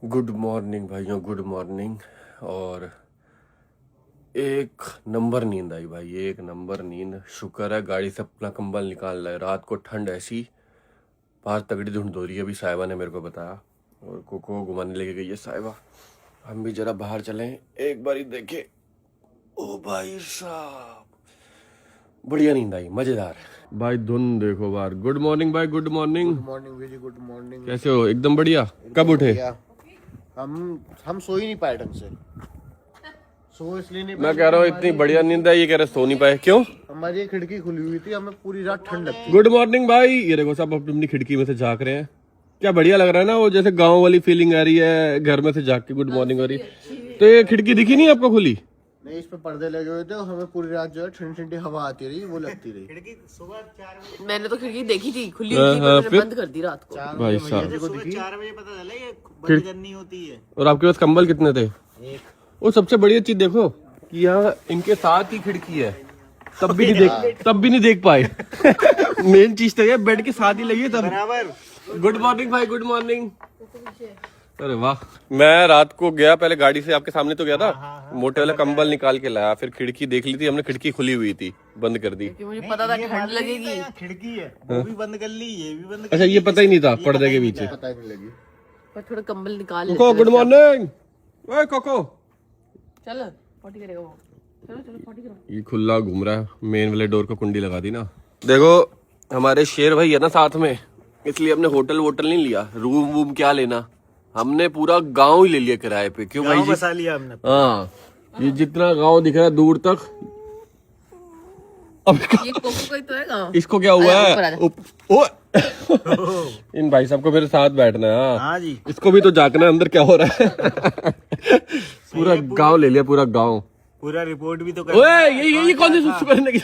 Good morning भाइयों, good morning. और एक नंबर नींद आई भाई, एक नंबर नींद। शुक्र है गाड़ी से अपना कंबल निकाल रहा है। रात को ठंड ऐसी बाहर तगड़ी धुंध हो रही है, अभी साहिबा ने मेरे को बताया। और को घुमाने लेके गई है साहिबा। हम भी जरा बाहर चलें, एक बारी देखे। ओ भाई साहब, बढ़िया नींद आई, मजेदार भाई। धुंध देखो बाहर। गुड मॉर्निंग भाई, good morning. Good morning very good morning. कैसे हो? एकदम बढ़िया। कब उठे? हम सो ही नहीं पाए ढंग से। सो इसलिए नहीं मैं कह रहा हूँ इतनी बढ़िया नींद है, ये कह रहे सो नहीं पाए। क्यों? हमारी खिड़की खुली हुई थी, हमें पूरी रात ठंड लगती। गुड मॉर्निंग भाई। ये देखो सब अपनी खिड़की में से झांक रहे हैं। क्या बढ़िया लग रहा है ना, वो जैसे गांव वाली फीलिंग आ रही है, घर में से झांक के गुड मॉर्निंग हो रही है। तो ये खिड़की दिखी नहीं आपको खुली? नहीं, इस पे पर्दे लगे हुए थे, हमें पूरी रात जो है ठंडी ठंडी हवा आती रही, वो लगती रही। खिड़की सुबह 4 बजे मैंने तो खिड़की देखी थी खुली हुई थी, पर मैंने बंद कर दी रात को। भाई साहब, सुबह 4 बजे पता चला ये बंद करनी होती है। और आपके पास कंबल कितने थे? एक वो सबसे बढ़िया चीज देखो कि यहाँ इनके साथ ही खिड़की है, तब भी नहीं देख पाए। मेन चीज तो ये बेड के साथ ही लगी है तब। बराबर। गुड मॉर्निंग भाई, गुड मॉर्निंग। अरे वाह। मैं रात को गया, पहले गाड़ी से आपके सामने तो गया था, मोटे वाला कंबल निकाल के लाया, फिर खिड़की देख ली थी हमने, खिड़की खुली हुई थी, बंद कर दी। मुझे पता था ठंड लगेगी। खिड़की है वो भी बंद कर ली, ये भी बंद कर अच्छा, ये पता ही नहीं था पर्दे के पीछे। पता ही नहीं लगी। पर थोड़ा कंबल निकाल कोको गुड मॉर्निंग। ओए कोको, चल पॉटी करेगा वो। चलो चलो पॉटी करो। ये खुला घूम रहा है, मेन वाले डोर को कुंडी लगा दी ना। देखो हमारे शेर भाई है ना साथ में, इसलिए हमने होटल वोटल नहीं लिया, रूम वूम क्या लेना, हमने पूरा गांव ही ले लिया किराए पे। क्यों भाई जी? बसा लिया हमने। हाँ, ये जितना गांव दिख रहा है दूर तक। अब ये कोको का ही तो है गाँव। इसको क्या हुआ ऊपर आ है? जा। इन भाई साहब को मेरे साथ बैठना है। हाँ, हाँ जी, इसको भी तो झांकना है अंदर क्या हो रहा है। पूरा गांव ले लिया, पूरा गांव। पूरा रिपोर्ट भी तो कर। ओए ये कौन सी सुसु करने की?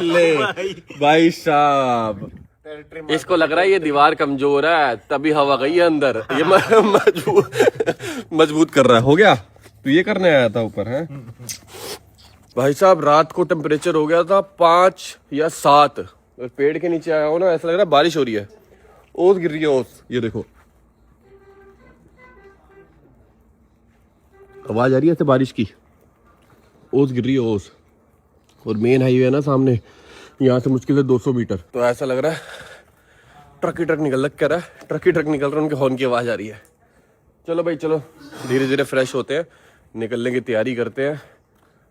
ले भाई साहब, इसको लग रहा है ये दीवार कमजोर है, तभी हवा गई है अंदर, ये मजबूत कर रहा है। हो गया तो ये करने आया था ऊपर है। भाई साहब, रात को टेम्परेचर हो गया था 5 या 7। और पेड़ के नीचे आया हो ना, ऐसा लग रहा है बारिश हो रही है, ओस गिर रही है, ओस। ये देखो आवाज आ रही है ऐसे बारिश की, ओस गिर रही है, ओस। और मेन हाईवे है ना सामने, यहाँ से मुश्किल है 200 मीटर। तो ऐसा लग रहा है ट्रक ही ट्रक निकल रहा है, ट्रक ही ट्रक निकल रहा है, उनके हॉर्न की आवाज आ रही है। चलो भाई चलो, धीरे धीरे फ्रेश होते हैं, निकलने की तैयारी करते हैं।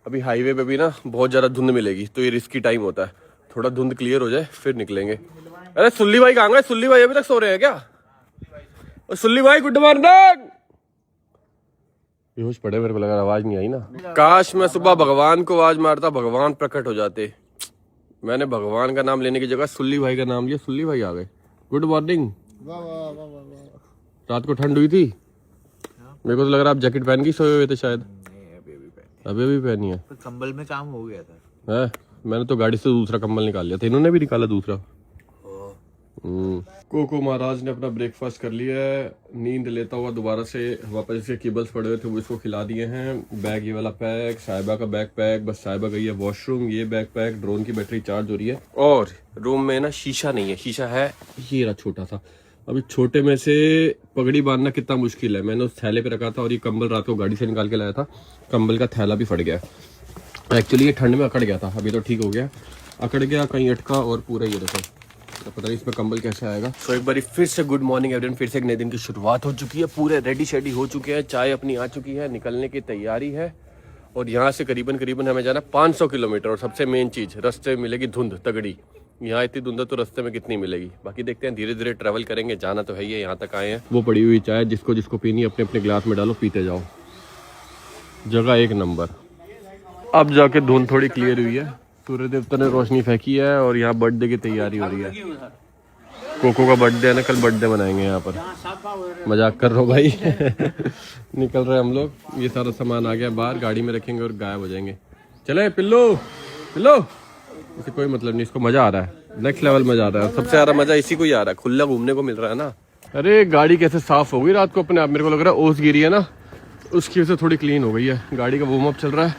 अभी हाईवे पे भी ना बहुत ज्यादा धुंध मिलेगी, तो ये रिस्की टाइम होता है, थोड़ा धुंध क्लियर हो जाए फिर निकलेंगे। अरे सुल्ली भाई कहाँ गए? सुल्ली भाई अभी तक सो रहे हैं क्या? और सुल्ली भाई गुड मॉर्निंग। बेहोश पड़े, मेरे को लगा आवाज नहीं आई ना। काश मैं सुबह भगवान को आवाज मारता, भगवान प्रकट हो जाते। मैंने भगवान का नाम लेने की जगह सुल्ली भाई का नाम लिया, सुल्ली भाई आ गए। Good morning. रात को ठंड हुई थी, मेरे को तो लग रहा है आप जैकेट पहन के सोए हुए थे शायद। अभी पहनी है? तो कंबल में काम हो गया था। है, मैंने तो गाड़ी से दूसरा कंबल निकाल लिया था, इन्होंने भी निकाला दूसरा। कोको महाराज ने अपना ब्रेकफास्ट कर लिया है, नींद लेता हुआ दोबारा से वापस इसके केबल्स पड़े हुए थे वो इसको खिला दिए हैं। बैग ये वाला पैक, साहिबा का बैग पैक, बस साहिबा गई है वॉशरूम, ये बैग पैक, ड्रोन की बैटरी चार्ज हो रही है। और रूम में ना शीशा नहीं है, शीशा है ये रहा छोटा सा। अभी छोटे में से पगड़ी बांधना कितना मुश्किल है, मैंने उस थैले पे रखा था, और ये कंबल रात को गाड़ी से निकाल के लाया था, कंबल का थैला भी फट गया। एक्चुअली ये ठंड में अकड़ गया था, अभी तो ठीक हो गया, अकड़ गया कहीं अटका और पूरा ये देखो, तो पता नहीं इसमें कंबल कैसे आएगा। तो एक बार फिर से गुड मॉर्निंग एवरीवन, फिर से एक नए दिन की शुरुआत हो चुकी है, पूरे रेडी शेडी हो चुके हैं, चाय अपनी आ चुकी है, निकलने की तैयारी है। और यहाँ से करीबन हमें जाना 500 किलोमीटर। और सबसे मेन चीज़, रास्ते में मिलेगी धुंध तगड़ी। यहाँ इतनी धुंध तो रास्ते में कितनी मिलेगी, बाकी देखते हैं, धीरे धीरे ट्रैवल करेंगे, जाना तो है ही है, यहाँ तक आए हैं। वो पड़ी हुई चाय जिसको जिसको पीनी अपने अपने गिलास में डालो, पीते जाओ, जगह एक नंबर। अब जाके धुंध थोड़ी क्लियर हुई है, सूर्य देवता ने रोशनी फेंकी है, और यहाँ बर्थडे की तैयारी हो रही है। कोको का बर्थडे है ना, कल बर्थडे मनाएंगे यहाँ पर। मजाक कर रहा हूँ भाई। निकल रहे हम लोग, ये सारा सामान आ गया बाहर, गाड़ी में रखेंगे और गायब हो जाएंगे। चले पिल्लो पिल्लो, इसे कोई मतलब नहीं, इसको मजा आ रहा है, नेक्स्ट लेवल मजा आ रहा है। सबसे ज्यादा मजा इसी को ही आ रहा है, खुला घूमने को मिल रहा है ना। अरे गाड़ी कैसे साफ हो गई रात को अपने आप, मेरे को लग रहा है ओस गिरी है ना, उसकी वजह से थोड़ी क्लीन हो गई है। गाड़ी का वार्म अप चल रहा है,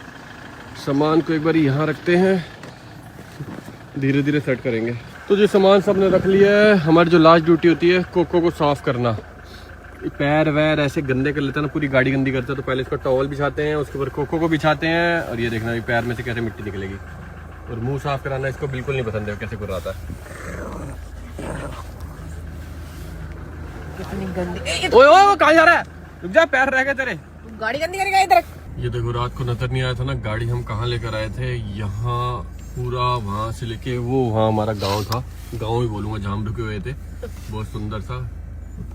सामान को एक बार यहाँ रखते हैं, धीरे धीरे सेट करेंगे। तो जो सामान सबने रख लिया है, हमारी जो लास्ट ड्यूटी होती है कोको को साफ करना। पैर वैर ऐसे गंदे कर लेता है ना, पूरी गाड़ी गंदी करता है। तो पहले इसको टॉवल बिछाते हैं, उसके ऊपर कोको को बिछाते हैं, और ये देखना पैर में से कैसे मिट्टी निकलेगी। और मुंह साफ कराना इसको बिल्कुल नहीं पसंद है, कैसे गुर्राता है। कितनी गंदी। ओए ओए कहाँ जा रहा है? रुक जा, पैर रह गए तेरे। तू गाड़ी गंदी करेगा इधर। ये देखो रात को नजर नहीं आया था ना, गाड़ी हम कहाँ लेकर आए थे, यहाँ पूरा वहां से लेके वो वहाँ हमारा गांव था, गांव ही बोलूंगा जहाँ हम रुके हुए थे। बहुत सुंदर सा,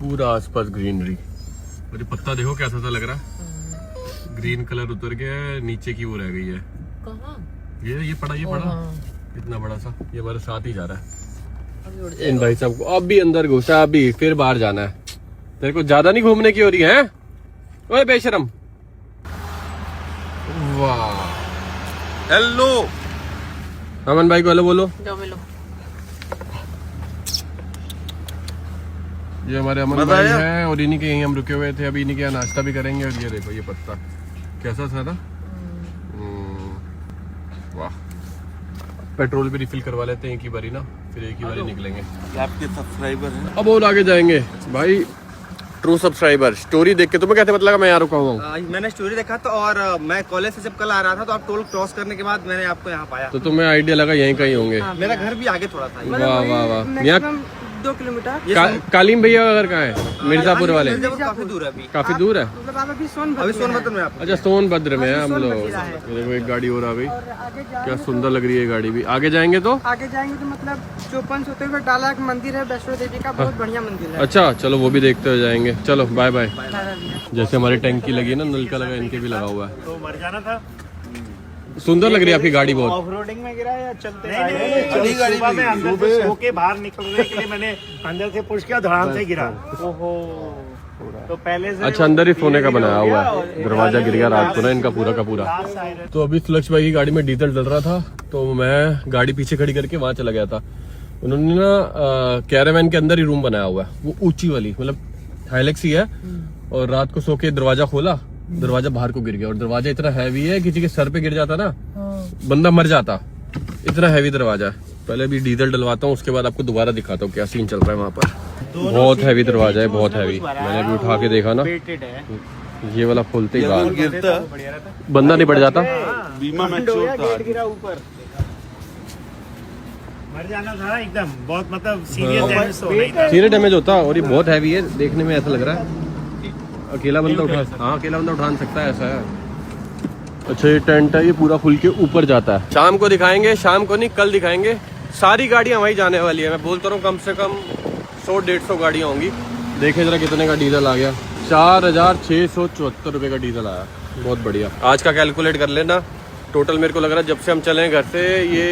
पूरा आसपास ग्रीनरी। और ये पत्ता देखो कैसा सा लग रहा है, ग्रीन कलर उतर गया है, नीचे की वो रह गई है। कहाँ? ये पड़ा हाँ। इतना बड़ा सा, ये हमारे साथ ही जा रहा है। इन भाई साहब को अब भी अंदर घुसा, अभी फिर बाहर जाना है। तेरे को ज्यादा नहीं घूमने की हो रही है? ओए बेशरम। वाह, हेलो अमन भाई को हेलो बोलो। जाओ मिलो। ये हमारे अमन भाई हैं, और इन्हीं के यहीं हम रुके हुए थे, अभी इन्हीं के यहाँ नाश्ता भी करेंगे। और ये देखो ये पत्ता कैसा था। वाह, पेट्रोल भी रिफिल करवा लेते हैं एक ही बारी ना, फिर एक ही बारी निकलेंगे। आपके सब्सक्राइबर हैं। अब और आगे जाएंगे भाई। ट्रू सब्सक्राइबर स्टोरी देख के तुम्हें कैसे पता लगा मैं यहाँ रुका हुआ हूँ? मैंने स्टोरी देखा तो, और मैं कॉलेज से जब कल आ रहा था तो आप टोल क्रॉस करने के बाद मैंने आपको यहाँ पाया। तो तुम्हें आइडिया लगा यहीं कहीं होंगे। मेरा घर भी आगे थोड़ा था। वाह वाह वाह। यहाँ 2 किलोमीटर। कालीम भैया का घर कहाँ है? मिर्जापुर वाले। काफी दूर है अभी। काफी दूर है। मतलब आप अभी सोनभद्र में आप। अच्छा सोनभद्र में है हम लोग। देखो एक गाड़ी और आ गई, क्या सुंदर लग रही है गाड़ी भी। आगे जाएंगे तो मतलब चौपन सोते हुए डाला एक मंदिर है, वैष्णो देवी का, बहुत बढ़िया मंदिर है। अच्छा चलो वो भी देखते हुए जाएंगे। चलो बाय बाय। जैसे हमारी टंकी लगी ना, नल का लगा, इनके भी लगा हुआ है। तो मर जाना था। सुंदर लग रही है आपकी गाड़ी बहुत। ऑफ रोडिंग में गिरा या चलते सुबह में अंदर से सो के बाहर निकलने के लिए मैंने अंदर से पुश किया, धड़ाम से गिरा। ओहो, तो पहले से अच्छा अंदर ही सोने का बनाया हुआ है, दरवाजा गिर गया रात को ना इनका पूरा का पूरा। तो अभी सुलक्ष भाई की गाड़ी में डीजल डल रहा था, तो मैं गाड़ी पीछे खड़ी करके वहां चला गया था। उन्होंने ना कैरावैन के अंदर ही रूम बनाया हुआ है, वो ऊंची वाली, मतलब हाइलेक्स ही है। और रात को सो के दरवाजा खोला, दरवाजा बाहर को गिर गया। और दरवाजा इतना हैवी है, किसी के सर पे गिर जाता ना बंदा मर जाता, इतना हैवी दरवाजा है। पहले भी डीजल डलवाता हूँ, उसके बाद आपको दोबारा दिखाता हूँ क्या सीन चल रहा है वहाँ पर। बहुत हैवी दरवाजा है, बहुत हैवी। मैंने भी उठा के देखा ना, ये वाला खोलते ही बंदा नहीं पड़ जाता। बीमा ऊपर मर जाना था एकदम, बहुत मतलब सीरियस डैमेज होता। और ये बहुत हैवी है, देखने में ऐसा लग रहा है अकेला बंदा उठा, हाँ अकेला बंदा उठा सकता है, ऐसा है। अच्छा ये टेंट है, ये पूरा खुल के ऊपर जाता है। शाम को दिखाएंगे, शाम को नहीं कल दिखाएंगे। सारी गाड़ियां वहीं जाने वाली है, मैं बोलता रहा हूँ। कम से कम 100-150 गाड़ियां होंगी। देखे जरा कितने का डीजल आ गया, 4674 रुपये का डीजल आया। बहुत बढ़िया। आज का कैलकुलेट कर लेना, टोटल मेरे को लग रहा है जब से हम चले घर से ये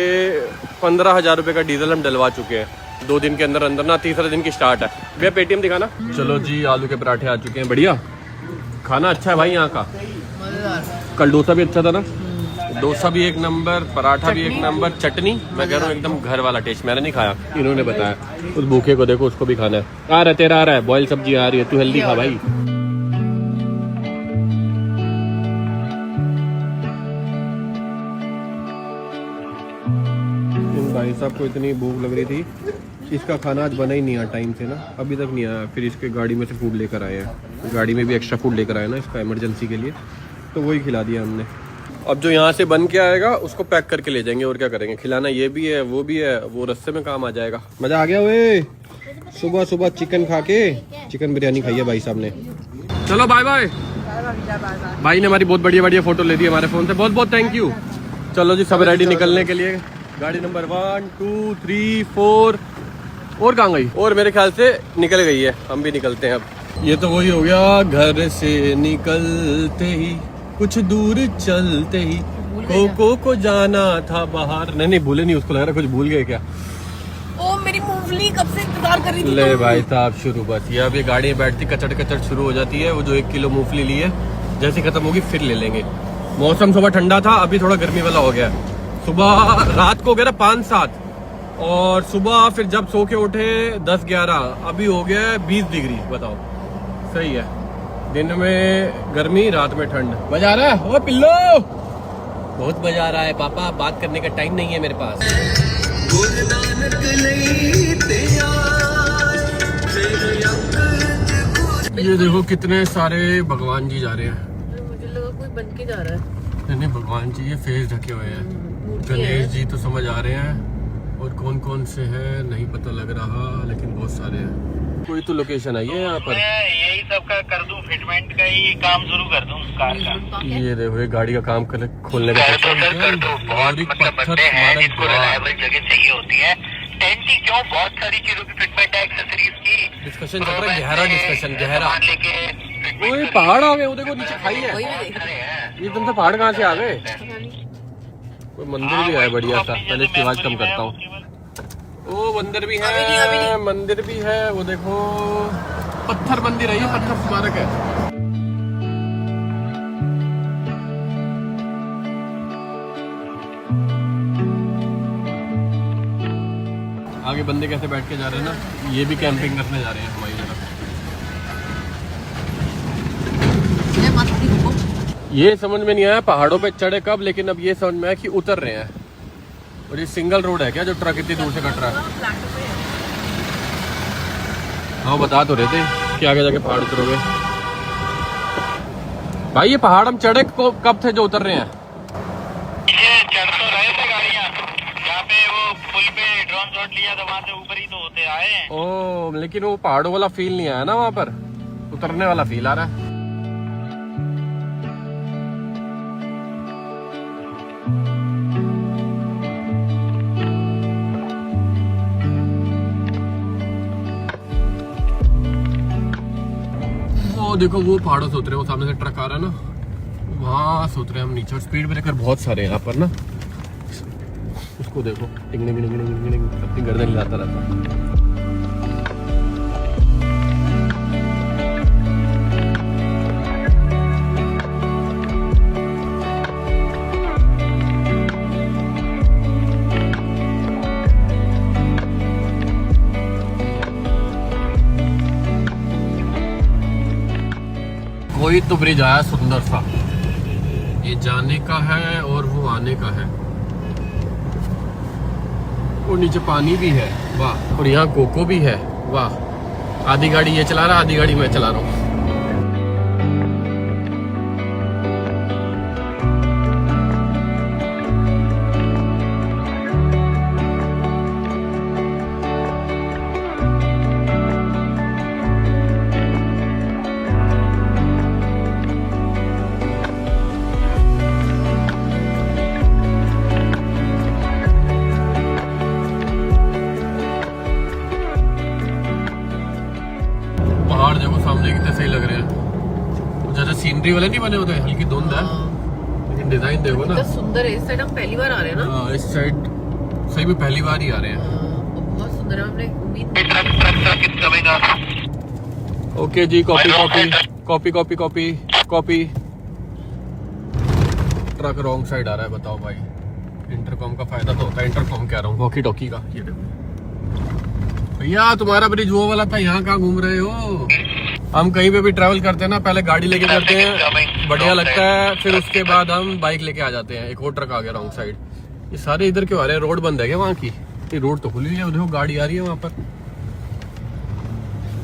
15,000 रुपये का डीजल हम डलवा चुके हैं 2 दिन के अंदर अंदर ना। तीसरे दिन की स्टार्ट है। भैया पेटीएम दिखाना। चलो जी, आलू के पराठे आ चुके हैं, बढ़िया खाना अच्छा है भाई यहाँ का। कल डोसा भी अच्छा था ना, डोसा भी एक नंबर, पराठा भी एक नंबर, चटनी मैं कह रहा हूँ एकदम घर वाला टेस्ट। मैंने नहीं खाया, इन्होंने बताया। उस भूखे को देखो, उसको भी खाना है। आ रहा है तेरा, आ रहा है बॉयल सब्जी आ रही है, तू हेल्दी खा भाई। भाई साहब को इतनी भूख लग रही थी, इसका खाना आज बना ही नहीं आया टाइम से ना, अभी तक नहीं आया। फिर इसके गाड़ी में से फूड लेकर आए हैं, गाड़ी में भी एक्स्ट्रा फूड लेकर आए ना इसका इमरजेंसी के लिए, तो वही खिला दिया हमने। अब जो यहाँ से बन के आएगा उसको पैक करके ले जाएंगे, और क्या करेंगे। खिलाना ये भी है, वो भी है, वो रास्ते में काम आ जाएगा। मजा आ गया वे। सुबह सुबह चिकन खा के, चिकन बिरयानी खाई है भाई साहब ने। चलो बाय बाय। भाई ने हमारी बहुत बढ़िया बढ़िया फोटो ले दी हमारे फोन से, बहुत बहुत थैंक यू। चलो जी सब रेडी निकलने के लिए। गाड़ी नंबर 1 2 3 4 और कहाँ गई? और मेरे ख्याल से निकल गई है, हम भी निकलते हैं अब। ये तो वही हो गया, घर से निकलते ही कुछ दूर चलते ही कोको को जाना था बाहर। नहीं भूले नहीं, उसको लग रहा कुछ भूल गए क्या। ओ मेरी मूंगफली कब से इंतजार कर रही थी। ले भाई साहब शुरू बस, ये अब ये गाड़ी में बैठती कचड़ कचड़ शुरू हो जाती है। वो जो 1 किलो मूंगफली ली है, जैसे खत्म होगी फिर ले लेंगे। मौसम सुबह ठंडा था, अभी थोड़ा गर्मी वाला हो गया। सुबह रात को गया 5-7 और सुबह फिर जब सो के उठे 10-11, अभी हो गया 20 डिग्री। बताओ सही है, दिन में गर्मी रात में ठंड। मजा आ रहा है ओ पिल्लो? बहुत मजा आ रहा है पापा, बात करने का टाइम नहीं है मेरे पास। ये देखो कितने सारे भगवान जी जा रहे हैं। मुझे लगा कोई बन के जा रहा है। नहीं भगवान जी ये फेस ढके हुए हैं। गणेश जी तो समझ आ रहे हैं और कौन कौन से हैं नहीं पता लग रहा, लेकिन बहुत सारे हैं। कोई तो लोकेशन आई है यहाँ पर। यही सब का कर दूं, फिटमेंट का ही काम शुरू कर दूं कार का। ये देखो ये गाड़ी का काम खोलने का बहुत जगह चाहिए होती है टेंट की, क्यों बहुत सारी चीजों की फिटमेंट है, एक्सेसरीज की डिस्कशन चल रहा है, गहरा डिस्कशन गहरा। लेके ओए पहाड़ आ गए, वो देखो नीचे खाई है। वही मैं देख रही ये एकदम से पहाड़ कहाँ से आ गए? हूँ। कोई मंदिर भी है बढ़िया सा। पहले इसकी आवाज कम करता हूँ। ओ मंदिर भी है, मंदिर भी है। वो देखो पत्थर मंदिर है, ये पत्थर स्मारक है। आगे बंदे कैसे बैठ के जा रहे हैं ना, ये भी कैंपिंग करने जा रहे हैं हमारी तरफ। ये समझ में नहीं आया पहाड़ों पे चढ़े कब, लेकिन अब ये समझ में आया कि उतर रहे हैं। और ये सिंगल रोड है क्या जो ट्रक इतनी दूर से कट रहा है? हाँ बता तो रहे थे कि आगे जाके पहाड़ उतरोगे। भाई ये पहाड़ हम चढ़े कब थे जो उतर रहे हैं? ये चढ़ तो रहे थे गाड़ियाँ, जहाँ पे वो पुल पे ड्रोन शॉट लिया था वहाँ से ऊपर ही तो होते आए हैं। ओ लेकिन वो पहाड़ों वाला फील नहीं आया ना वहाँ पर, उतरने वाला फील आ रहा है। देखो वो पहाड़ों से उतरे, वो सामने से ट्रक आ रहा है ना, वहां से उतरे हम नीचे। और स्पीड ब्रेकर बहुत सारे हैं यहाँ पर ना, उसको देखो टिंगने अपनी गर्दन हिलाता रहता है। कोई तो ब्रिज आया सुंदर सा, ये जाने का है और वो आने का है। और नीचे पानी भी है, वाह। और यहाँ कोको भी है, वाह। आधी गाड़ी ये चला रहा, आधी गाड़ी मैं चला रहा हूँ। पहाड़ देखो सामने कितने सही लग रहे हैं, जैसे सीनरी वाले नहीं बने होते, हल्की धुंध है लेकिन डिजाइन देखो ना, सुंदर है। इस साइड हम पहली बार आ रहे हैं ना। हाँ इस साइड सही में पहली बार ही आ रहे हैं। बहुत सुंदर है, हमने उम्मीद। ओके जी, copy copy copy copy copy copy. Truck wrong side आ रहा है, बताओ भाई। इंटरकॉम का फायदा तो होता है, इंटरकॉम कह रहा हूँ, वॉकी टॉकी का। ये देखो भैया तुम्हारा ब्रिज वो वाला था, यहाँ कहाँ घूम रहे हो? हम कहीं पे भी ट्रैवल करते हैं ना, पहले गाड़ी लेके करते हैं, बढ़िया लगता है, फिर उसके बाद हम बाइक लेके आ जाते हैं। एक और ट्रक आ गया रॉन्ग साइड। ये सारे इधर क्यों आ रहे हैं? रोड बंद है क्या वहाँ की? ये रोड तो खुली है, देखो गाड़ी आ रही है वहाँ पर,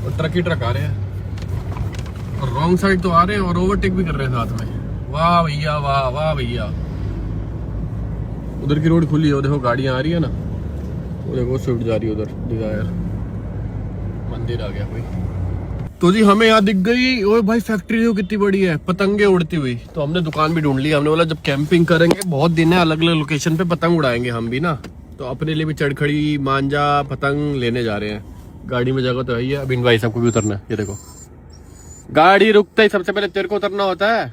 और ट्रक ही ट्रक आ रहे हैं, और रॉन्ग साइड तो आ रहे हैं और ओवरटेक भी कर रहे हैं साथ में। वाह भैया, वाह वाह भैया। उधर की रोड खुली है, देखो गाड़ियाँ आ रही है ना, वो देखो स्विफ्ट जा रही है उधर, डिजायर। मंदिर आ गया कोई तो जी, हमें यहाँ दिख गई। ओए भाई फैक्ट्री देखो कितनी बड़ी है, पतंगे उड़ती हुई। तो हमने दुकान भी ढूंढ ली। हमने बोला जब कैंपिंग करेंगे, बहुत दिन है, अलग अलग लोकेशन पे पतंग उड़ाएंगे हम भी ना, तो अपने लिए भी चढ़खड़ी, मांझा, पतंग लेने जा रहे हैं। गाड़ी में जगह तो है ही है। अभी भाई सबको भी उतरना है। ये देखो गाड़ी रुकते ही सबसे पहले तेरे को उतरना होता है।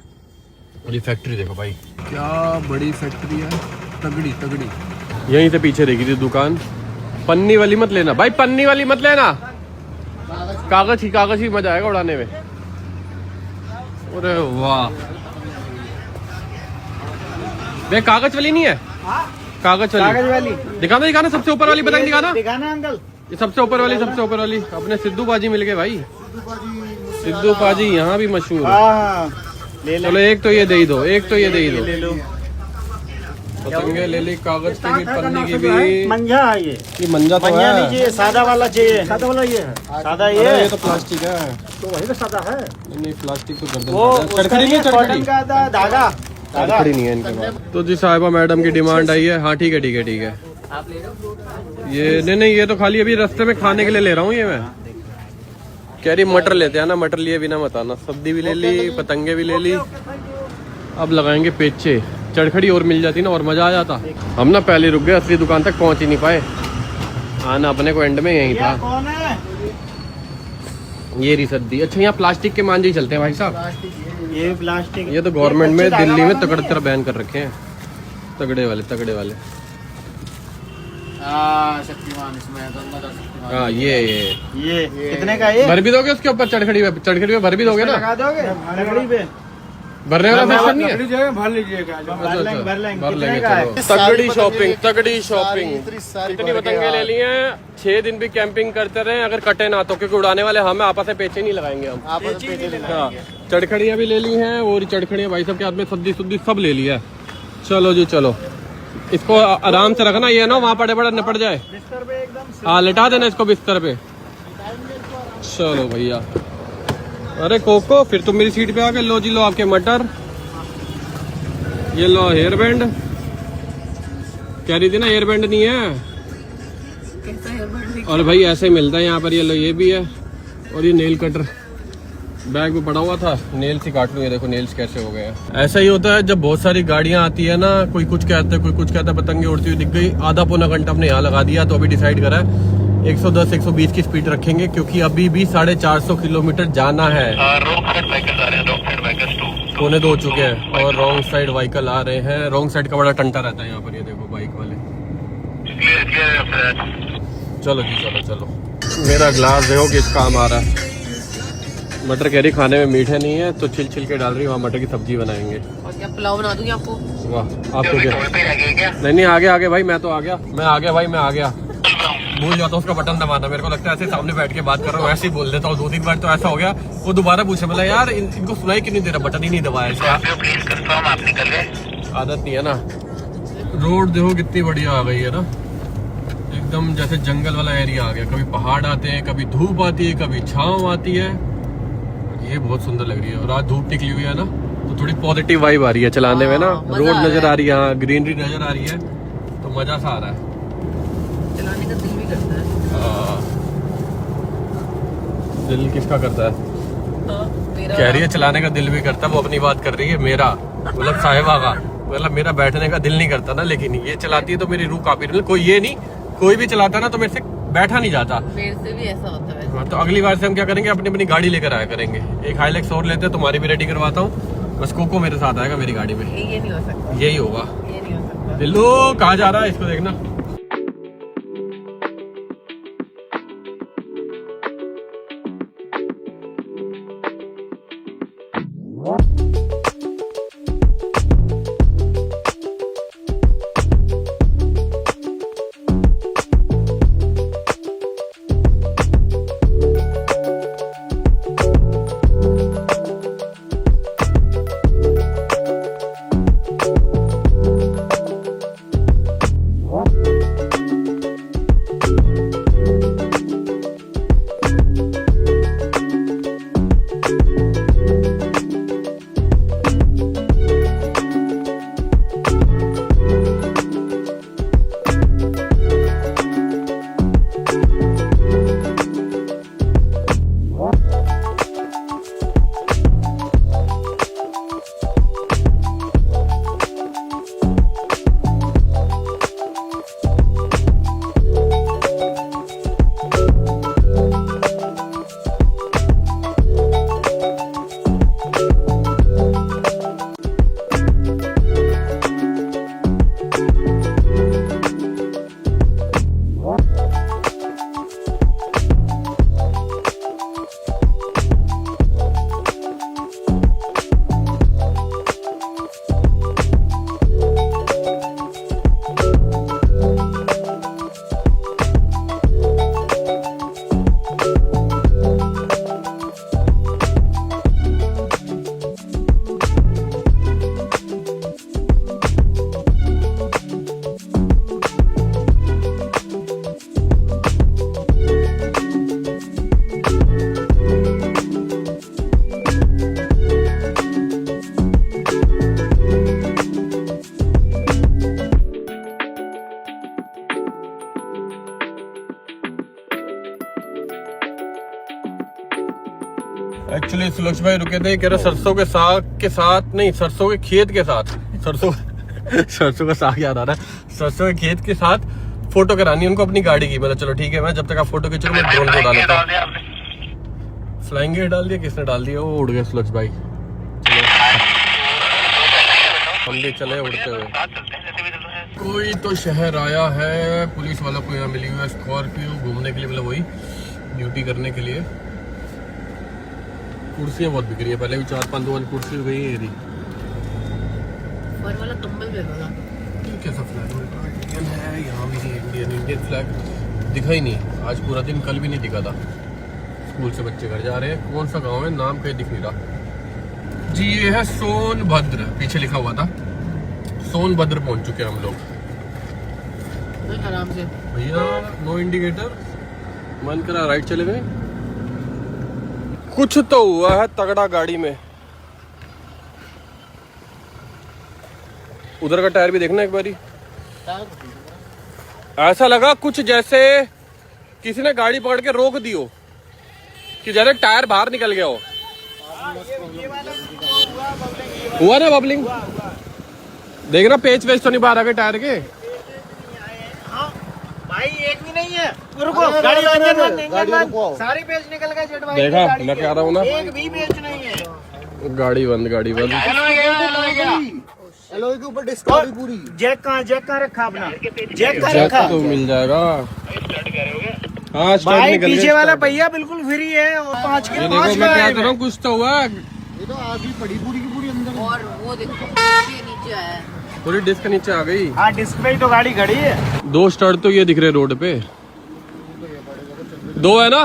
और ये फैक्ट्री देखो भाई, क्या बड़ी फैक्ट्री है, तगड़ी तगड़ी। यहीं से पीछे देखी थी दुकान। पन्नी वाली मत लेना भाई, पन्नी वाली मत लेना, कागज ही मजा आएगा उड़ाने में। अरे वाह, वे कागज वाली नहीं है, कागज वाली दिखाना सबसे ऊपर वाली पतंग दिखाना अंकल। ये सबसे ऊपर वाली अपने सिद्धू पाजी मिल गए भाई। सिद्धू पाजी यहाँ भी मशहूर। चलो एक तो ये दे ही दो, पतंगे ले ली, कागज की भी, पन्नी की भी। मंजा है ये मंजा तो मंजा है। नहीं चाहिए, सादा वाला चाहिए। सादा वाला ये है, सादा ये अरे है। ये तो प्लास्टिक है। तो वही तो सादा है। नहीं प्लास्टिक तो गर्दन वो पे है। चरखड़ी नहीं है, कॉटन चरखड़ी। का था, धागा चरखड़ी नहीं है इनके पास। तो जी साहिबा मैडम की डिमांड आई है। हाँ ठीक है ठीक है ठीक है। ये नहीं ये तो खाली अभी रास्ते में खाने के लिए ले रहा हूँ ये मैं। कह रही मटर लेते हैं ना, मटर लिए बिना मत आना। सब्जी भी ले ली, पतंगे भी ले ली। अब लगाएंगे पेचे। चरखड़ी और मिल जाती ना और मजा आ जाता। हम ना पहले रुक गए, असली दुकान तक पहुंच ही नहीं पाए। आना अपने को एंड में यही था। कौन है? ये रही सब्जी। अच्छा यहाँ प्लास्टिक के मांझे ही चलते हैं भाई साहब। ये प्लास्टिक। ये तो गवर्नमेंट में दिल्ली में तगड़े तरह बैन कर रखे हैं। तगड़े वाले तगड़े वाले। शक्तिमान इसमें गंगा का शक्तिमान। हाँ ये कितने का ये? भर भी दोगे उसके ऊपर चरखड़ी पे? चरखड़ी पे भर भी दोगे ना? लगा दोगे लकड़ी पे? भरने वाला सिस्टम नहीं है? भर लीजिएगा। भर लेंगे भर कितने लेंगे का है? चलो। तगड़ी शॉपिंग, तगड़ी शॉपिंग। सारी इतनी पतंगे ले लिए हैं, 6 दिन भी कैंपिंग करते रहे अगर कटे ना तो, क्योंकि उड़ाने वाले हमें आपस में पेचे नहीं लगाएंगे हम। आप पेटे ले हाँ चरखड़ियाँ भी ले ली हैं और चरखड़ियाँ भाई साहब के हाथ में सब्जी सुब्जी सब ले लिया है। चलो जी चलो, इसको आराम से रखना, ये ना वहाँ पड़े पड़े निपट जाए। बिस्तर पे एकदम हाँ लिटा देना इसको बिस्तर पे। चलो भैया। अरे कोको फिर तुम मेरी सीट पे आ गए। लो जी लो आपके मटर। ये लो हेयर बैंड। कह रही थी ना हेयर बैंड नहीं है। कैसा है बर्थडे? और भाई ऐसे ही मिलता है यहाँ पर। ये लो ये भी है और ये नेल कटर बैग में पड़ा हुआ था। नेल्स ही काट लूँ। ये देखो नेल्स कैसे हो गए हैं। ऐसा ही होता है जब बहुत सारी गाड़ियाँ आती है ना, कोई कुछ कहता है कोई कुछ कहता है। पतंगे उड़ती हुई दिख गई, आधा पौना घंटा हमने यहाँ लगा दिया। तो अभी डिसाइड करा है 110-120 की स्पीड रखेंगे, क्योंकि अभी भी 450 किलोमीटर जाना है। पौने 2 हो चुके हैं और रॉन्ग साइड व्हीकल आ रहे हैं। रॉन्ग साइड का बड़ा टंटा रहता है यहाँ पर। ये देखो बाइक वाले। चलो जी चलो चलो। मेरा ग्लास देखो किस काम आ रहा है। मटर कह रही खाने में मीठे नहीं है तो छिल छिल के डाल रही। वहाँ मटर की सब्जी बनाएंगे। और क्या पुलाव बना दूंगी आपको? वाह आपको क्या? नहीं आगे आगे भाई, मैं तो आ गया। मैं आ गया भाई, मैं आ गया। भूल जाता हूँ उसका बटन दबाना। मेरे को लगता है ऐसे सामने बैठ के बात कर रहा हूँ, ऐसे ही बोल देता हूँ। 2-3 बार तो ऐसा हो गया। वो दोबारा पूछे, बोला यार इनको सुनाई क्यों नहीं दे रहा, बटन ही नहीं दबाया इसका। आदत नहीं है ना। रोड देखो कितनी बढ़िया आ गई है ना, एकदम जैसे जंगल वाला एरिया आ गया। कभी पहाड़ आते हैं, कभी धूप आती है, कभी छाँव आती है। ये बहुत सुंदर लग रही है। और आज धूप निकली हुई है ना, तो थोड़ी पॉजिटिव वाइब आ रही है चलाने में ना। मजा रोड आ नजर रहा आ रही है, हाँ ग्रीनरी नजर आ रही है, तो मजा सा आ रहा है। चलाने का दिल भी करता है। दिल किसका करता है? हाँ, मेरा कह रही है चलाने का दिल भी करता है। वो अपनी बात कर रही है। मेरा मतलब साहिबा का, मतलब मेरा बैठने का दिल नहीं करता ना, लेकिन ये चलाती है तो मेरी रूह काफी। मतलब कोई ये नहीं, कोई भी चलाता ना तो मेरे से बैठा नहीं जाता। मेरे से भी ऐसा होता है। हाँ, तो अगली बार से हम क्या करेंगे, अपनी अपनी गाड़ी लेकर आया करेंगे। एक हाईलैक्स और लेते हैं, तुम्हारी भी रेडी करवाता हूँ। बस कोको मेरे साथ आएगा मेरी गाड़ी में। ये नहीं हो सकता, यही होगा। ये नहीं हो सकता। बिल्लू कहाँ जा रहा है, इसको देखना। सुलक्ष भाई रुके थे, कह रहे सरसों के साग के साथ नहीं, सरसों के खेत के साथ, सरसों का साग याद आ रहा है, सरसों के खेत के साथ फोटो करानी उनको अपनी गाड़ी की। मतलब चलो ठीक है, मैं जब तक आप फोटो खींचो मैं ड्रोन को डालता हूँ। फ्लाइंग गेट डाल दिया, किसने डाल दिया? वो उड़ गया सुलक्ष भाई। हम भी चले उड़ते हुए। कोई तो शहर आया है, पुलिस वाला को यहाँ मिली हुई है स्कॉर्पियो घूमने के लिए, मतलब वही ड्यूटी करने के लिए। कुर्सियाँ बहुत बिक रही है, पहले भी 4-5 दुकान कुर्सी हो गई है। फर वाला कंबल भी होगा। कैसा फ्लैग इंडियन है, यहाँ भी नहीं इंडियन फ्लैग दिखा ही नहीं आज पूरा दिन, कल भी नहीं दिखा था। स्कूल से बच्चे घर जा रहे हैं। कौन सा गांव है, नाम कहीं दिख नहीं रहा जी। ये है सोनभद्र, पीछे लिखा हुआ था सोनभद्र। पहुंच चुके हैं हम लोग आराम से भैया। नो इंडिकेटर, मन करा राइट चले गए। कुछ तो हुआ है तगड़ा गाड़ी में। उधर का टायर भी देखना एक बारी। ऐसा लगा कुछ जैसे किसी ने गाड़ी पकड़ के रोक दी हो, कि जैसे टायर बाहर निकल गया हो। हुआ ना बबलिंग? देखना पेच वेच तो नहीं बाहर आ गए टायर के। भाई एक भी नहीं है। रुको, गाड़ी इंजन सारी पेज निकल गए जेट भाई। देखा मैं कह रहा हूँ ना, एक भी पेज नहीं है। गाड़ी बंद, गाड़ी बंद। एलॉय के ऊपर डिस्काउंट पूरी। जैक कहाँ रखा अपना? जैक कहाँ जैक रखा? तो मिल जाएगा। हाँ स्टार्ट भाई निकल गया। पीछे वाला पहिया बिल्कुल फ्री है और 5 के ये 5 देखो मैं क्या कर रहा हूँ, कुछ तो हुआ। ये तो आधी पड़ी पूरी की पूरी अंदर। और वो देखो नीचे आया है। पूरी डिस्क नीचे आ गई। हाँ डिस्क पे ही तो गाड़ी खड़ी है। 2 स्टार्ट तो ये दिख रहे रोड पे, 2 है ना,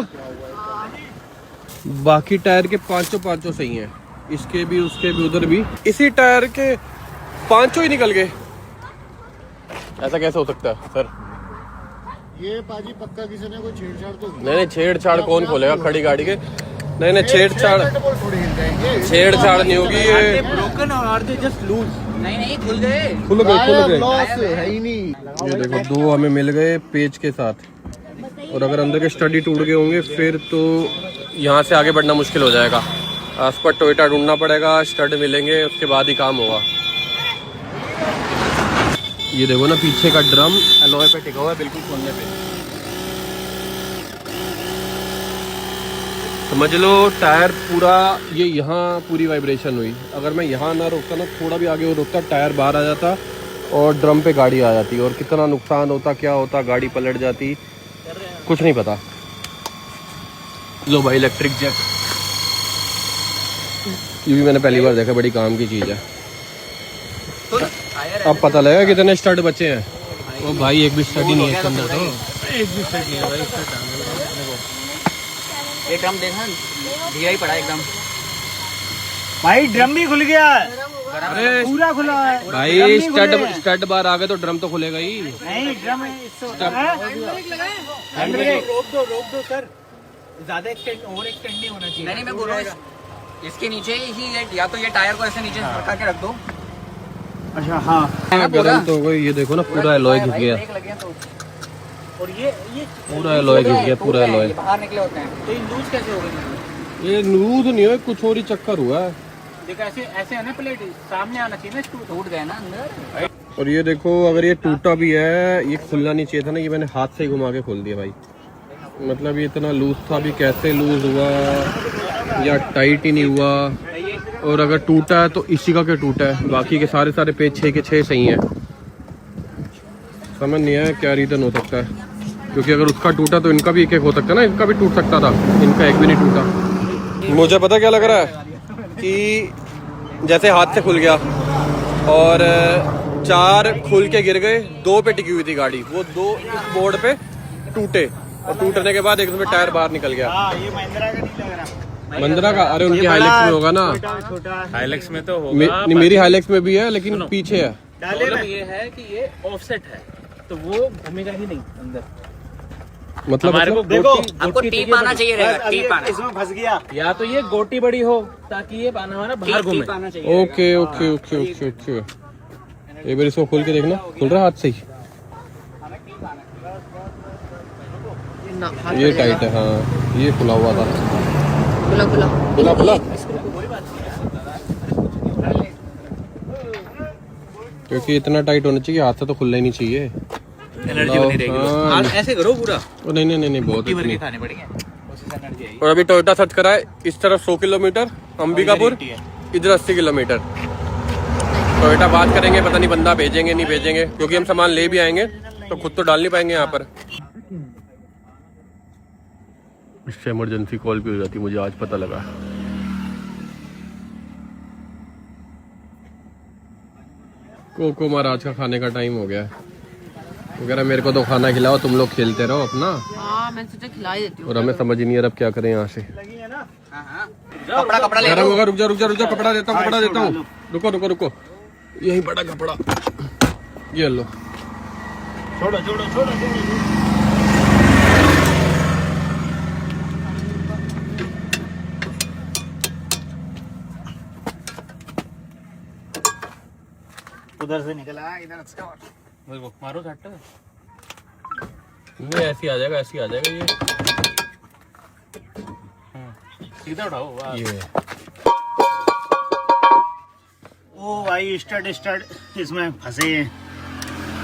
बाकी टायर के पांचों सही हैं। इसके भी, उसके भी, उधर भी। इसी टायर के 5 ही निकल गए। ऐसा कैसे हो सकता है सर? ये पाजी पक्का किसी ने कोई छेड़छाड़ तो नहीं छेड़छाड़ कौन खोलेगा खड़ी गाड़ी के? नहीं छेड़छाड़ नहीं होगी ये। ब्रोकन और दे जस्ट लूज। नहीं खुल गए। खुल गए। लॉस है ही नहीं। ये देखो 2 हमें मिल गए पेज के साथ। और अगर अंदर के स्टडी टूट गए होंगे फिर तो यहाँ से आगे बढ़ना मुश्किल हो जाएगा। आस पर टोयोटा ढूंढना पड़ेगा, स्टड मिलेंगे, उसके बाद ही काम होगा। ये देखो ना पीछे का ड्रम एलॉय पे टिका हुआ है, बिल्कुल खोलने पे। समझ लो टायर पूरा, ये यहाँ पूरी वाइब्रेशन हुई। अगर मैं यहाँ ना रोकता ना, थोड़ा भी आगे और रोकता, टायर बाहर आ जाता और ड्रम पे गाड़ी आ जाती। और कितना नुकसान होता, क्या होता, गाड़ी पलट जाती, कुछ नहीं पता। लो भाई इलेक्ट्रिक जैक, ये भी मैंने पहली बार देखा, बड़ी काम की चीज़ है। अब पता लगा कितने स्टड बचे हैं। ओ भाई एक भी स्टड ही नहीं है इसके अंदर, तो एक भी स्टड नहीं है भाई। ये ड्रम देखा ढीला ही पड़ा एकदम। भाई ड्रम भी खुल गया है। अरे पूरा खुला है भाई, स्टड बार आ गए तो ड्रम तो खुलेगा ही। नहीं ड्रम रोक दो सर, ज्यादा एक्सटेंड नहीं होना चाहिए। नहीं मैं बोल रहा हूँ इसके नीचे ही या तो ये टायर को ऐसे नीचे सरका के रख दो। अच्छा हाँ गर्म तो हो गई। ये देखो ना पूरा एलॉय घिस गया। और ये पूरा एलॉय घिस गया, पूरा एलॉय। बाहर निकले होते हैं तो ये लूज कैसे हो गई? ये लूज नहीं हुआ, कुछ और ही चक्कर हुआ है। देखो ऐसे है ना, प्लेट सामने आना चाहिए ना, टूट गए ना अंदर। और ये देखो अगर ये टूटा भी है, ये खुलना नहीं चाहिए था ना, ये मैंने हाथ से ही घुमा के खोल दिया भाई। मतलब ये इतना लूज था भी, कैसे लूज हुआ या टाइट ही नहीं हुआ। और अगर टूटा है तो इसी का क्या टूटा है, बाकी के सारे पेज 6 के 6 सही हैं। समझ नहीं आया क्या रीज़न हो सकता है, क्योंकि अगर उसका टूटा तो इनका भी एक हो सकता है ना, इनका भी टूट सकता था, इनका एक भी नहीं टूटा। मुझे पता क्या लग रहा है कि जैसे हाथ से खुल गया और 4 खुल के गिर गए, 2 पे टिकी हुई थी गाड़ी, वो 2 इस बोर्ड पे टूटे और टूटने के बाद एकदम टायर बाहर निकल गया। ये महिंद्रा का नहीं लग रहा। महिंद्रा का? अरे उनकी हाइलेक्स में होगा ना। छोटा हाइलेक्स में तो होगा। मेरी हाइलेक्स में भी है लेकिन पीछे है। प्रॉब्लम ये है कि ये ऑफसेट है तो वो घूमेगा ही नहीं अंदर। मतलब हमारे को देखो, आपको टीप आना चाहिए रहेगा, टीप आना। इसमें फंस गया। या तो ये गोटी बड़ी हो ताकि ये पाना हमारा बाहर घूमे। टीप आना चाहिए। Okay okay okay okay okay. एक बार इसको खोल के देखना, खुल रहा हाथ से ही। ये टाइट है, हाँ ये खुला हुआ था। खुला खुला खुला। क्योंकि इतना टाइट होना चाहिए, हाथ से तो खुलना ही नहीं चाहिए। एनर्जी बनी रहेगी। हाँ। ऐसे करो पूरा, नहीं नहीं नहीं नहीं, बहुत भर के इतनी। खाने पड़ेंगे, उससे एनर्जी आएगी। और अभी टोयोटा सर्च करा है, इस तरफ 100 किलोमीटर अंबिकापुर, इधर 80 किलोमीटर। टोयोटा बात करेंगे, पता नहीं बंदा भेजेंगे नहीं भेजेंगे, क्योंकि हम सामान ले भी आएंगे तो खुद तो डाल नहीं पाएंगे यहाँ पर। इससे इमरजेंसी कॉल भी हो जाती, मुझे आज पता लगा। कोको महाराज का खाने का टाइम हो गया है। वगैरह मेरे को तो खाना खिलाओ, तुम लोग खेलते रहो अपना। हाँ मैं सोचा खिला ही देती हूँ। और हमें समझ ही नहीं आ रहा अब क्या करें यहाँ से। कपड़ा ले गरम होगा, रुक जा रुक जा रुक जा, कपड़ा देता हूँ, कपड़ा देता हूँ। रुको रुको रुको, यही बड़ा कपड़ा, ये लो। छोड़ो छोड़ो छोड़ो छोड़ो। उधर से निकला, इधर से वो मारो झट्टा। नहीं ऐसे आ जाएगा, ऐसे आ जाएगा ये। सीधा उठाओ, वाह। ये ओ भाई स्टड इसमें फंसे हैं।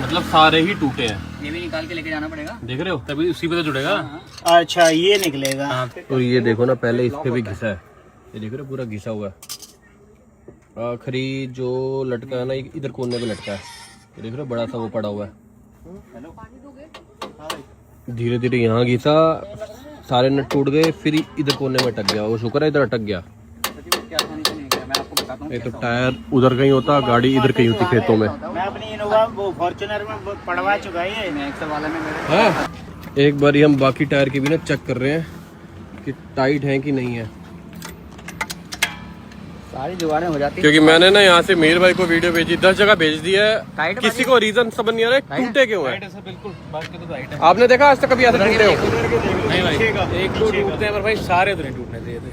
मतलब सारे ही टूटे हैं, ये भी निकाल के लेके जाना पड़ेगा। देख रहे हो। तभी उसी पे तो जुड़ेगा। अच्छा ये निकलेगा। और ये देखो ना, पहले इस पे भी घिसा है, ये देख रहे हो, पूरा घिसा हुआ है। आखिरी जो लटका है ना, इधर कोने पे लटका है, ये देख रहे हो, बड़ा सा वो पड़ा हुआ है। धीरे धीरे यहाँ घिसा, सारे नट टूट गए, फिर इधर कोने में अटक गया। वो शुक्र है इधर अटक गया। एक तो टायर उधर कहीं होता, गाड़ी इधर कहीं होती खेतों में। मैं अपनी इनोवा वो फॉर्च्यूनर में पड़वा चुका है। मैं एक्सल वाले में मेरे हाँ, एक बार हम बाकी टायर की भी ना चेक कर रहे हैं कि टाइट है कि नहीं है, सारी जुगाड़ें हो जाती क्योंकि मैंने ना यहाँ से मीर भाई को वीडियो भेजी, 10 जगह भेज दिया है, टाइट किसी को रीजन समझ नहीं आ रहा है टूटे क्यों है। ऐसा बिल्कुल बात के तो राइट है। आपने देखा आज तक कभी ऐसे टूटे हो? नहीं भाई, एक दो टूटते हैं पर भाई सारे तो नहीं टूटने चाहिए थे।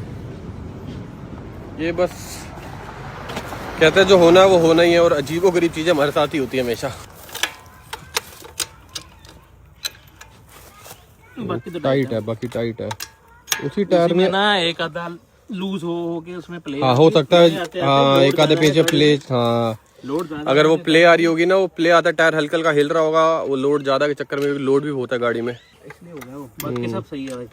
ये बस कहते हैं जो होना है वो होना ही है, और अजीबोगरीब चीजें हमारे साथ ही होती है हमेशा। बाकी तो टाइट है, बाकी टाइट है। उसी टायर में ना एक आधा लूज हो के उसमें प्ले। हाँ हो सकता है, हाँ एक आधे पीछे प्ले, हाँ लोड अगर वो प्ले आ रही होगी ना, वो प्ले आता टायर हल्का हल्का हिल रहा होगा, वो लोड ज्यादा के चक्कर में लोड भी होता है गाड़ी में। इसलिए हो गया वो, बाकी सब सही है भाई।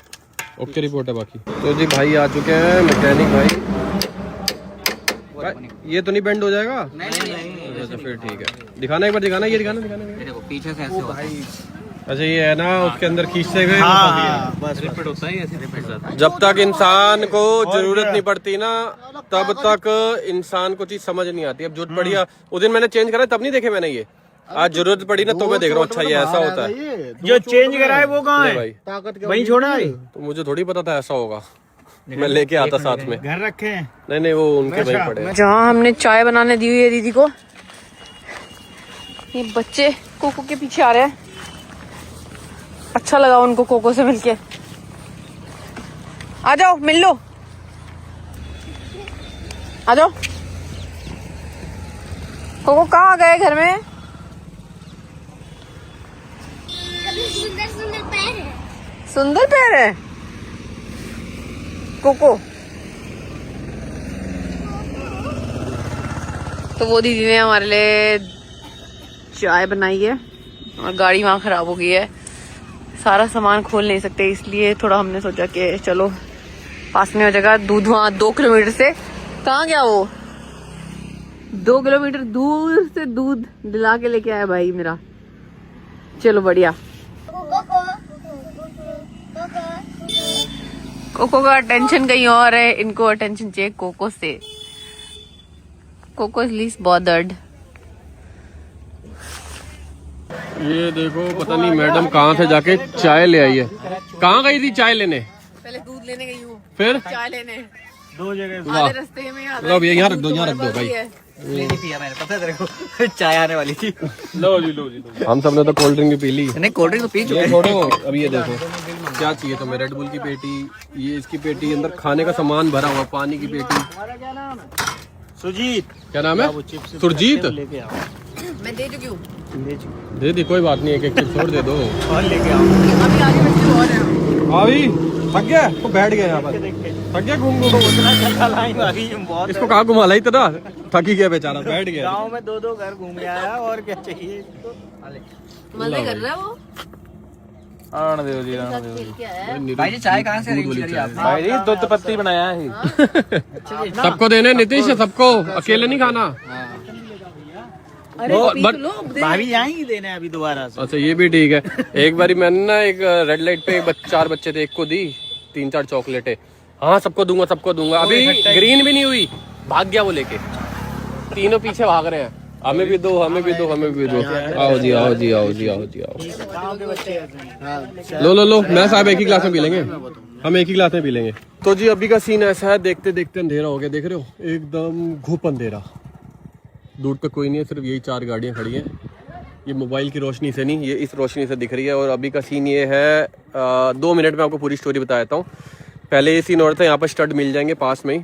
ओके रिपोर्ट है बाकी। तो जी भाई आ चुके हैं, मैकेनिक भाई। ये तो नहीं बेंड हो जाएगा? नहीं अच्छा फिर ठीक है, दिखाना एक बार, दिखाना, ये दिखाना दिखाना। ये देखो पीछे से ऐसे होता है। अच्छा ये है ना, उसके अंदर खींचते हुए बस रिपीट होता है ऐसे रिपीट जाता है। जब तक इंसान को जरूरत नहीं पड़ती ना, तब तक इंसान को चीज समझ नहीं आती। अब जरूरत पड़ी, उस दिन मैंने चेंज करा तब नहीं देखे मैंने ये, आज जरूरत पड़ी ना तो मैं देख रहा हूँ। अच्छा ये ऐसा होता है, जो चेंज करा है वो कहाँ ले है? भाई वहीं छोड़ा है। तो मुझे थोड़ी पता था ऐसा होगा, मैं लेके आता साथ में। घर रखे हैं। नहीं नहीं, वो उनके वहीं पड़े हैं। जहाँ हमने चाय बनाने दी हुई है दीदी को, ये बच्चे कोको के पीछे आ रहे हैं। अच्छा लगा उनको कोको से मिलके। आ जाओ मिल लो, आ जाओ। कोको कहाँ आ गए घर में? सुंदर सुंदर पैर है। सुंदर पैर है कोको। तो वो दीदी ने हमारे लिए चाय बनाई है, और गाड़ी वहाँ खराब हो गई है, सारा सामान खोल नहीं सकते, इसलिए थोड़ा हमने सोचा कि चलो पास में हो जाएगा। दूध वहाँ 2 किलोमीटर से, कहाँ गया वो? 2 किलोमीटर दूर से दूध दिला के लेके आया भाई मेरा। चलो बढ़िया। कोको का अटेंशन कहीं और है, इनको अटेंशन चाहिए कोको से। Koko is least bothered. ये देखो पता नहीं मैडम कहाँ से जाके चाय ले आई है। कहाँ गई थी चाय लेने? पहले दूध लेने गई हूँ, फिर चाय लेने 2 जगह। वाह, रास्ते में लो भैया यहाँ रख दो, यहाँ रख दो भाई। नहीं पिया मैंने, पता है तेरे को चाय आने वाली थी। लो जी लो जी लो। हम सबने तो कोल्ड ड्रिंक भी पी ली। नहीं कोल्ड ड्रिंक तो पी चुके ये हैं। छोड़ो, अब ये देखो क्या चाहिए तुम्हें। रेड बुल की पेटी, ये इसकी पेटी, अंदर खाने का सामान भरा हुआ, पानी की पेटी। सुजीत क्या नाम है? सुरजीत। लेके आओ। मैं दे चुकी हूँ, दे दी, कोई बात नहीं, एक एक चिप्स और दे दो। और लेके आओ। अभी आगे बच्चे और हैं। अभी थक गया तो बैठ गया यहाँ पर, थक गया घूम घूम। चला लाइन वाली बहुत इसको कहाँ घुमा लाई तेरा? थकी गया बेचारा, बैठ गया। गांव में 2-2 घर घूम आया, और क्या चाहिए इसको। मजे कर रहा है वो। आने दो जी, आने दो जी। भाई जी चाय कहाँ से अरेंज करी आपने? भाई जी दूध पत्ती बनाया है। सबको देने नीतीश, सबको, अकेले नहीं खाना। अरे पी तो लो, दे। भाभी आएंगी देने अभी दोबारा से। अच्छा ये भी ठीक है। एक बारी मैंने ना एक रेड लाइट पे 4 बच्चे थे, एक को दी 3-4 चॉकलेटें। हाँ सबको दूंगा, सबको दूंगा। अभी ग्रीन भी नहीं हुई, भाग गया वो लेके। तीनों पीछे भाग रहे हैं, हमें भी दो, हमें भी दो, हमें भी दो। आओ जी, आओ जी, आओ जी, आओ जी, आओ। गाँव के बच्चे ऐसे हैं। लो लो लो, मैं साहब एक ही ग्लास में पी लेंगे, हम एक ही ग्लास में पी लेंगे। तो जी अभी का सीन ऐसा है, देखते देखते अंधेरा हो गया, देख रहे हो एकदम घुप अंधेरा। दूर पे कोई नहीं है, सिर्फ यही 4 गाड़ियाँ खड़ी हैं। ये मोबाइल की रोशनी से नहीं, ये इस रोशनी से दिख रही है। और अभी का सीन ये है, 2 मिनट में आपको पूरी स्टोरी बता देता हूँ। पहले ये सीन और था, यहाँ पर स्टड मिल जाएंगे पास में ही,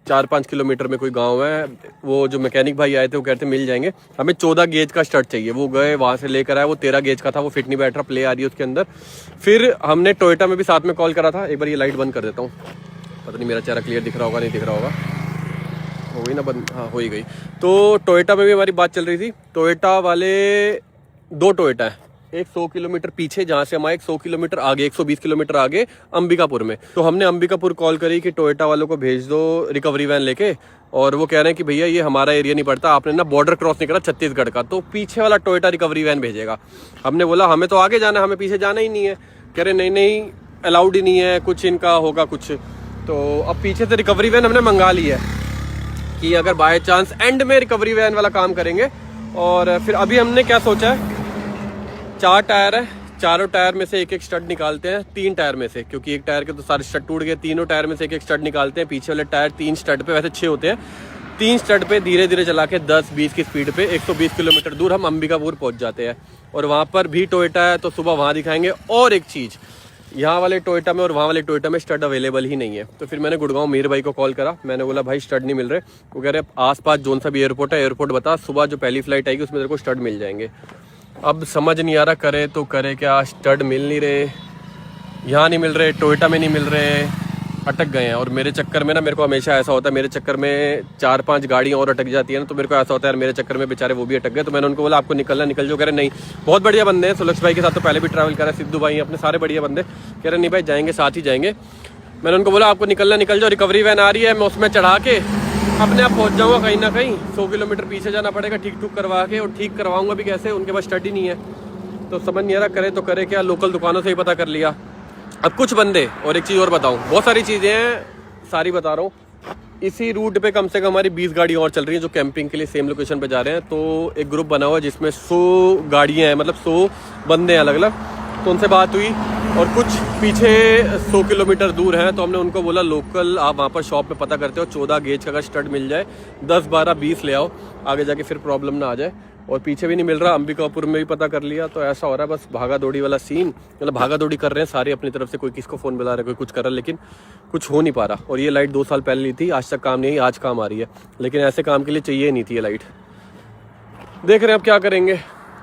4-5 किलोमीटर में कोई गांव है। वो जो मैकेनिक भाई आए थे वो कहते मिल जाएंगे। हमें 14 गेज का स्टड चाहिए, वो गए वहाँ से लेकर आए, वो 13 गेज का था, वो फिट नहीं बैठ रहा, प्ले आ रही है उसके अंदर। फिर हमने टोयोटा में भी साथ में कॉल करा था। एक बार ये लाइट बंद कर देता हूँ, पता नहीं मेरा चेहरा क्लियर दिख रहा होगा, नहीं दिख रहा होगा। हो गई ना बंद? हाँ हो ही गई। तो टोयोटा में भी हमारी बात चल रही थी। टोयोटा वाले 2 टोयोटा है, एक 100 किलोमीटर पीछे, जहाँ से हमारे 100 किलोमीटर आगे, 120 किलोमीटर आगे अंबिकापुर में। तो हमने अंबिकापुर कॉल करी कि टोयोटा वालों को भेज दो रिकवरी वैन लेके। और वो कह रहे हैं कि भैया ये हमारा एरिया नहीं पड़ता, आपने ना बॉर्डर क्रॉस नहीं करा छत्तीसगढ़ का, तो पीछे वाला टोयोटा रिकवरी वैन भेजेगा। हमने बोला हमें तो आगे जाना है, हमें पीछे जाना ही नहीं है। कह रहे नहीं नहीं अलाउड ही नहीं है, कुछ इनका होगा कुछ। तो अब पीछे से रिकवरी वैन हमने मंगा ली है कि अगर बाय चांस एंड में रिकवरी वैन वाला काम करेंगे। और फिर अभी हमने क्या सोचा है, 4 टायर है, चारों टायर में से एक एक स्टड निकालते हैं, 3 टायर में से, क्योंकि एक टायर के तो सारे स्टड टूट गए। तीनों टायर में से एक एक स्टड निकालते हैं। पीछे वाले टायर 3 स्टड पे, वैसे 6 होते हैं, 3 स्टड पे धीरे धीरे चला के 10-20 की स्पीड पे 120 किलोमीटर दूर हम अंबिकापुर पहुंच जाते हैं। और वहाँ पर भी टोयोटा है, तो सुबह वहाँ दिखाएंगे। और एक चीज़, यहाँ वाले टोयोटा में और वहाँ वाले टोयोटा में स्टड अवेलेबल ही नहीं है। तो फिर मैंने गुड़गांव मीर भाई को कॉल करा, मैंने बोला भाई स्टड नहीं मिल रहे। वो कह रहे आसपास जोन सा भी एयरपोर्ट है, एयरपोर्ट बता, सुबह जो पहली फ्लाइट आएगी उसमें तेरे को स्टड मिल जाएंगे। अब समझ नहीं आ रहा करे तो करे क्या, स्टड मिल नहीं रहे, यहाँ नहीं मिल रहे, टोयोटा में नहीं मिल रहे, अटक गए हैं। और मेरे चक्कर में ना, मेरे को हमेशा ऐसा होता है, मेरे चक्कर में 4-5 गाड़ियाँ और अटक जाती है ना, तो मेरे को ऐसा होता है यार मेरे चक्कर में बेचारे वो भी अटक गए। तो मैंने उनको बोला आपको निकलना निकल जाओ। कह रहे नहीं, बहुत बढ़िया बंदे हैं, सुलक्ष भाई के साथ तो पहले भी ट्रैवल करा, सिद्धू भाई अपने सारे बढ़िया बंदे। कह रहे नहीं भाई जाएंगे, साथ ही जाएंगे। मैंने उनको बोला आपको निकलना निकल जाओ, रिकवरी वैन आ रही है, मैं उसमें चढ़ा के अपने आप पहुंच जाऊंगा कहीं ना कहीं। 100 किलोमीटर पीछे जाना पड़ेगा ठीक ठुक करवा के, और ठीक करवाऊंगा भी कैसे, उनके पास स्टडी नहीं है। तो समझ नहीं आ रहा करे तो करे क्या, लोकल दुकानों से ही पता कर लिया। अब कुछ बंदे, और एक चीज़ और बताऊं, बहुत सारी चीज़ें हैं, सारी बता रहा हूँ। इसी रूट पे कम से कम हमारी 20 गाड़ियाँ और चल रही हैं जो कैंपिंग के लिए सेम लोकेशन पे जा रहे हैं। तो एक ग्रुप बना हुआ है जिसमें 100 गाड़ियाँ हैं, मतलब 100 बंदे हैं अलग अलग। तो उनसे बात हुई, और कुछ पीछे 100 किलोमीटर दूर हैं। तो हमने उनको बोला लोकल आप वहाँ पर शॉप में पता करते हो, 14 गेज का अगर स्टड मिल जाए, 10, 12, 20 ले आओ, आगे जाके फिर प्रॉब्लम ना आ जाए। और पीछे भी नहीं मिल रहा, अंबिकापुर में भी पता कर लिया। तो ऐसा हो रहा है बस भागा दौड़ी वाला सीन, मतलब भागा दौड़ी कर रहे हैं सारे अपनी तरफ से, कोई किसको फ़ोन मिला रहा है, कोई कुछ कर रहा है, लेकिन कुछ हो नहीं पा रहा। और ये लाइट 2 साल पहले ली थी, आज तक काम नहीं आई, आज काम आ रही है। लेकिन ऐसे काम के लिए चाहिए नहीं थी ये लाइट। देख रहे हैं अब क्या करेंगे।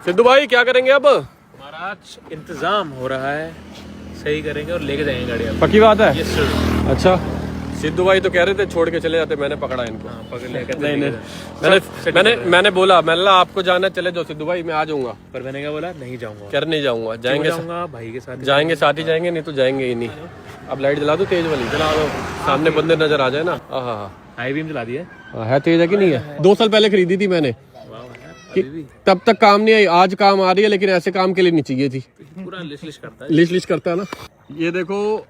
सिद्धू भाई क्या करेंगे अब? महाराज इंतजाम हो रहा है, सही करेंगे और लेके जाएंगे गाड़ी। पक्की बात है? Yes sir. अच्छा, सिद्धू भाई तो कह रहे थे छोड़ के चले जाते, मैंने पकड़ा इनको। पकड़ लेकर नहीं, मैंने बोला आपको जाना चले जाओ सिद्धू भाई, मैं आ जाऊंगा। पर मैंने क्या बोला, नहीं जाऊंगा। कर नहीं जाऊंगा, जाएंगे भाई के साथ जाएंगे, साथ ही जाएंगे, नहीं तो जाएंगे ही नहीं। अब लाइट जला दो तेज वाली, जला दो, सामने बंदे नजर आ जाए ना। हाँ, हाई बीम जला दिया है, तेज है कि नहीं है? 2 साल पहले खरीदी थी मैंने, तब तक काम नहीं आई, आज काम आ रही है, लेकिन ऐसे काम के लिए नहीं चाहिए थी। पूरा लिस्ट करता है, लिस्ट करता है ना। ये देखो